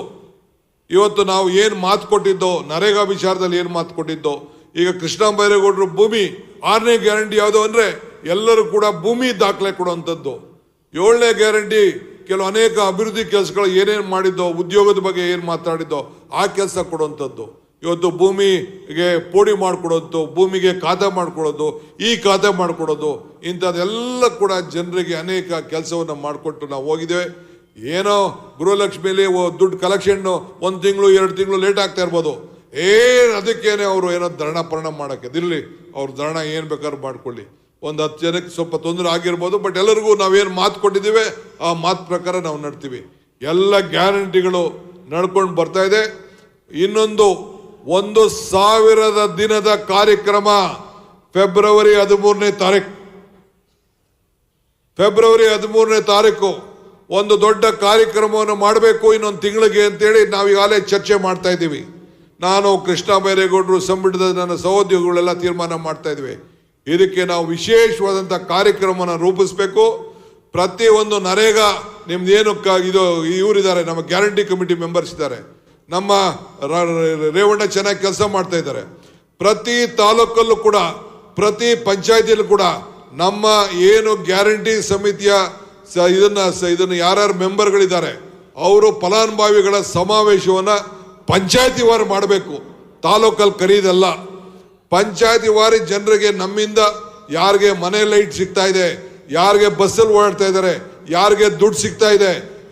A: ಇವತ್ತು ನಾವು ಏನು ಮಾತು ಕೊಟ್ಟಿದ್ದೋ, ನರೇಗಾ ವಿಚಾರದಲ್ಲಿ ಏನು ಮಾತು ಕೊಟ್ಟಿದ್ದೋ, ಈಗ ಕೃಷ್ಣ ಬೈರೇಗೌಡರು ಭೂಮಿ 6ನೇ ಗ್ಯಾರಂಟಿ ಯಾವುದು ಅಂದರೆ ಎಲ್ಲರೂ ಕೂಡ ಭೂಮಿ ದಾಖಲೆ ಕೊಡುವಂಥದ್ದು. 7ನೇ ಗ್ಯಾರಂಟಿ ಕೆಲವು ಅನೇಕ ಅಭಿವೃದ್ಧಿ ಕೆಲಸಗಳು ಏನೇನು ಮಾಡಿದ್ದೋ, ಉದ್ಯೋಗದ ಬಗ್ಗೆ ಏನು ಮಾತಾಡಿದ್ದೋ ಆ ಕೆಲಸ ಕೊಡುವಂಥದ್ದು. ಇವತ್ತು ಭೂಮಿಗೆ ಪೋಡಿ ಮಾಡಿಕೊಡೋದು, ಭೂಮಿಗೆ ಖಾತೆ ಮಾಡಿಕೊಡೋದು, ಈ ಖಾತೆ ಮಾಡಿಕೊಡೋದು, ಇಂಥದ್ದೆಲ್ಲ ಕೂಡ ಜನರಿಗೆ ಅನೇಕ ಕೆಲಸವನ್ನು ಮಾಡಿಕೊಟ್ಟು ನಾವು ಹೋಗಿದ್ದೇವೆ. ಏನೋ ಗೃಹಲಕ್ಷ್ಮಿಲಿ ದುಡ್ಡು ಕಲೆಕ್ಷನ್ 1 ತಿಂಗಳು 2 ತಿಂಗಳು ಲೇಟ್ ಆಗ್ತಾ ಇರ್ಬೋದು. ಅದಕ್ಕೇನೆ ಅವರು ಏನೋ ಧರಣ ಮಾಡೋಕ್ಕೆ ಇರಲಿ, ಅವ್ರು ಧರಣ ಏನು ಬೇಕಾದ್ರೂ ಮಾಡ್ಕೊಳ್ಳಿ. ಒಂದು 10 ಜನಕ್ಕೆ ಸ್ವಲ್ಪ ತೊಂದರೆ ಆಗಿರ್ಬೋದು, ಬಟ್ ಎಲ್ಲರಿಗೂ ನಾವೇನು ಮಾತು ಕೊಟ್ಟಿದ್ದೀವಿ ಆ ಮಾತು ಪ್ರಕಾರ ನಾವು ನಡ್ತೀವಿ. ಎಲ್ಲ ಗ್ಯಾರಂಟಿಗಳು ನಡ್ಕೊಂಡು ಬರ್ತಾ ಇದೆ. ಇನ್ನೊಂದು 1,000 ದಿನದ ಕಾರ್ಯಕ್ರಮ ಫೆಬ್ರವರಿ 13ನೇ ತಾರೀಕು ಒಂದು ದೊಡ್ಡ ಕಾರ್ಯಕ್ರಮವನ್ನು ಮಾಡಬೇಕು ಇನ್ನೊಂದು ತಿಂಗಳಿಗೆ ಅಂತೇಳಿ ನಾವೀಗಾಗಲೇ ಚರ್ಚೆ ಮಾಡ್ತಾ ಇದ್ದೀವಿ. ನಾನು, ಕೃಷ್ಣ ಬೈರೇಗೌಡರು, ಸಂಬಂಧದ ನನ್ನ ಸಹೋದ್ಯೋಗಿಗಳೆಲ್ಲ ತೀರ್ಮಾನ ಮಾಡ್ತಾ ಇದ್ವಿ. ಇದಕ್ಕೆ ನಾವು ವಿಶೇಷವಾದಂಥ ಕಾರ್ಯಕ್ರಮವನ್ನು ರೂಪಿಸಬೇಕು. ಪ್ರತಿಯೊಂದು ನರೇಗಾ ನಿಮ್ದೇನು ಇದು ಇವರಿದ್ದಾರೆ, ನಮ್ಮ ಗ್ಯಾರಂಟಿ ಕಮಿಟಿ ಮೆಂಬರ್ಸ್ ಇದ್ದಾರೆ, ನಮ್ಮ ರೇವಣ್ಣ ಚೆನ್ನಾಗಿ ಕೆಲಸ ಮಾಡ್ತಾ ಇದ್ದಾರೆ. ಪ್ರತಿ ತಾಲೂಕಲ್ಲೂ ಕೂಡ, ಪ್ರತಿ ಪಂಚಾಯತಿಯಲ್ಲೂ ಕೂಡ ನಮ್ಮ ಏನು ಗ್ಯಾರಂಟಿ ಸಮಿತಿಯ ಇದನ್ನು ಯಾರ್ಯಾರು ಮೆಂಬರ್ಗಳಿದ್ದಾರೆ ಅವರು ಫಲಾನುಭವಿಗಳ ಸಮಾವೇಶವನ್ನು ಪಂಚಾಯತಿ ವಾರು ಮಾಡಬೇಕು. ತಾಲೂಕಲ್ಲಿ ಕರೀದಲ್ಲ, ಪಂಚಾಯತಿ ವಾರಿ ಜನರಿಗೆ ನಮ್ಮಿಂದ ಯಾರಿಗೆ ಮನೆ ಲೈಟ್ ಸಿಗ್ತಾ ಇದೆ, ಯಾರಿಗೆ ಬಸ್ಸಲ್ಲಿ ಓಡಾಡ್ತಾ ಇದ್ದಾರೆ, ಯಾರಿಗೆ ದುಡ್ಡು ಸಿಗ್ತಾ ಇದೆ,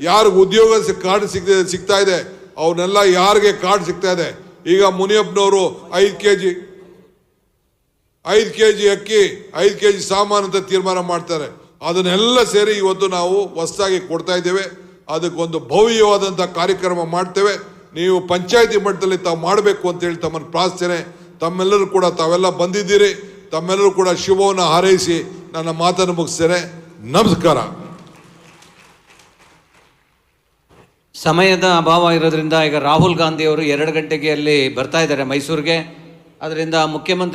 A: ಯಾರಿಗೆ ಉದ್ಯೋಗ ಕಾರ್ಡ್ ಸಿಗ್ತಾ ಇದೆ, ಅವನ್ನೆಲ್ಲ ಯಾರಿಗೆ ಕಾರ್ಡ್ ಸಿಗ್ತಾ ಇದೆ. ಈಗ ಮುನಿಯಪ್ಪನವರು 5 kg 5 kg ಅಕ್ಕಿ 5 kg ಸಾಮಾನು ಅಂತ ತೀರ್ಮಾನ ಮಾಡ್ತಾರೆ. ಅದನ್ನೆಲ್ಲ ಸೇರಿ ಇವತ್ತು ನಾವು ಹೊಸದಾಗಿ ಕೊಡ್ತಾ ಇದ್ದೇವೆ. ಅದಕ್ಕೊಂದು ಭವ್ಯವಾದಂಥ ಕಾರ್ಯಕ್ರಮ ಮಾಡ್ತೇವೆ. ನೀವು ಪಂಚಾಯತಿ ಮಟ್ಟದಲ್ಲಿ ತಾವು ಮಾಡಬೇಕು ಅಂತೇಳಿ ತಮ್ಮನ್ನು ಪ್ರಾರ್ಥನೆ. ತಮ್ಮೆಲ್ಲರೂ ಕೂಡ ತಾವೆಲ್ಲ ಬಂದಿದ್ದೀರಿ. ತಮ್ಮೆಲ್ಲರೂ ಕೂಡ ಶುಭವನ್ನು ಹಾರೈಸಿ ನನ್ನ ಮಾತನ್ನು ಮುಗಿಸ್ತೇನೆ. ನಮಸ್ಕಾರ.
B: ಸಮಯದ ಅಭಾವ ಇರೋದ್ರಿಂದ ಈಗ ರಾಹುಲ್ ಗಾಂಧಿ ಅವರು 2 ಗಂಟೆಗೆ ಅಲ್ಲಿ ಬರ್ತಾ ಇದ್ದಾರೆ ಮೈಸೂರಿಗೆ. ಅದರಿಂದ ಮುಖ್ಯಮಂತ್ರಿ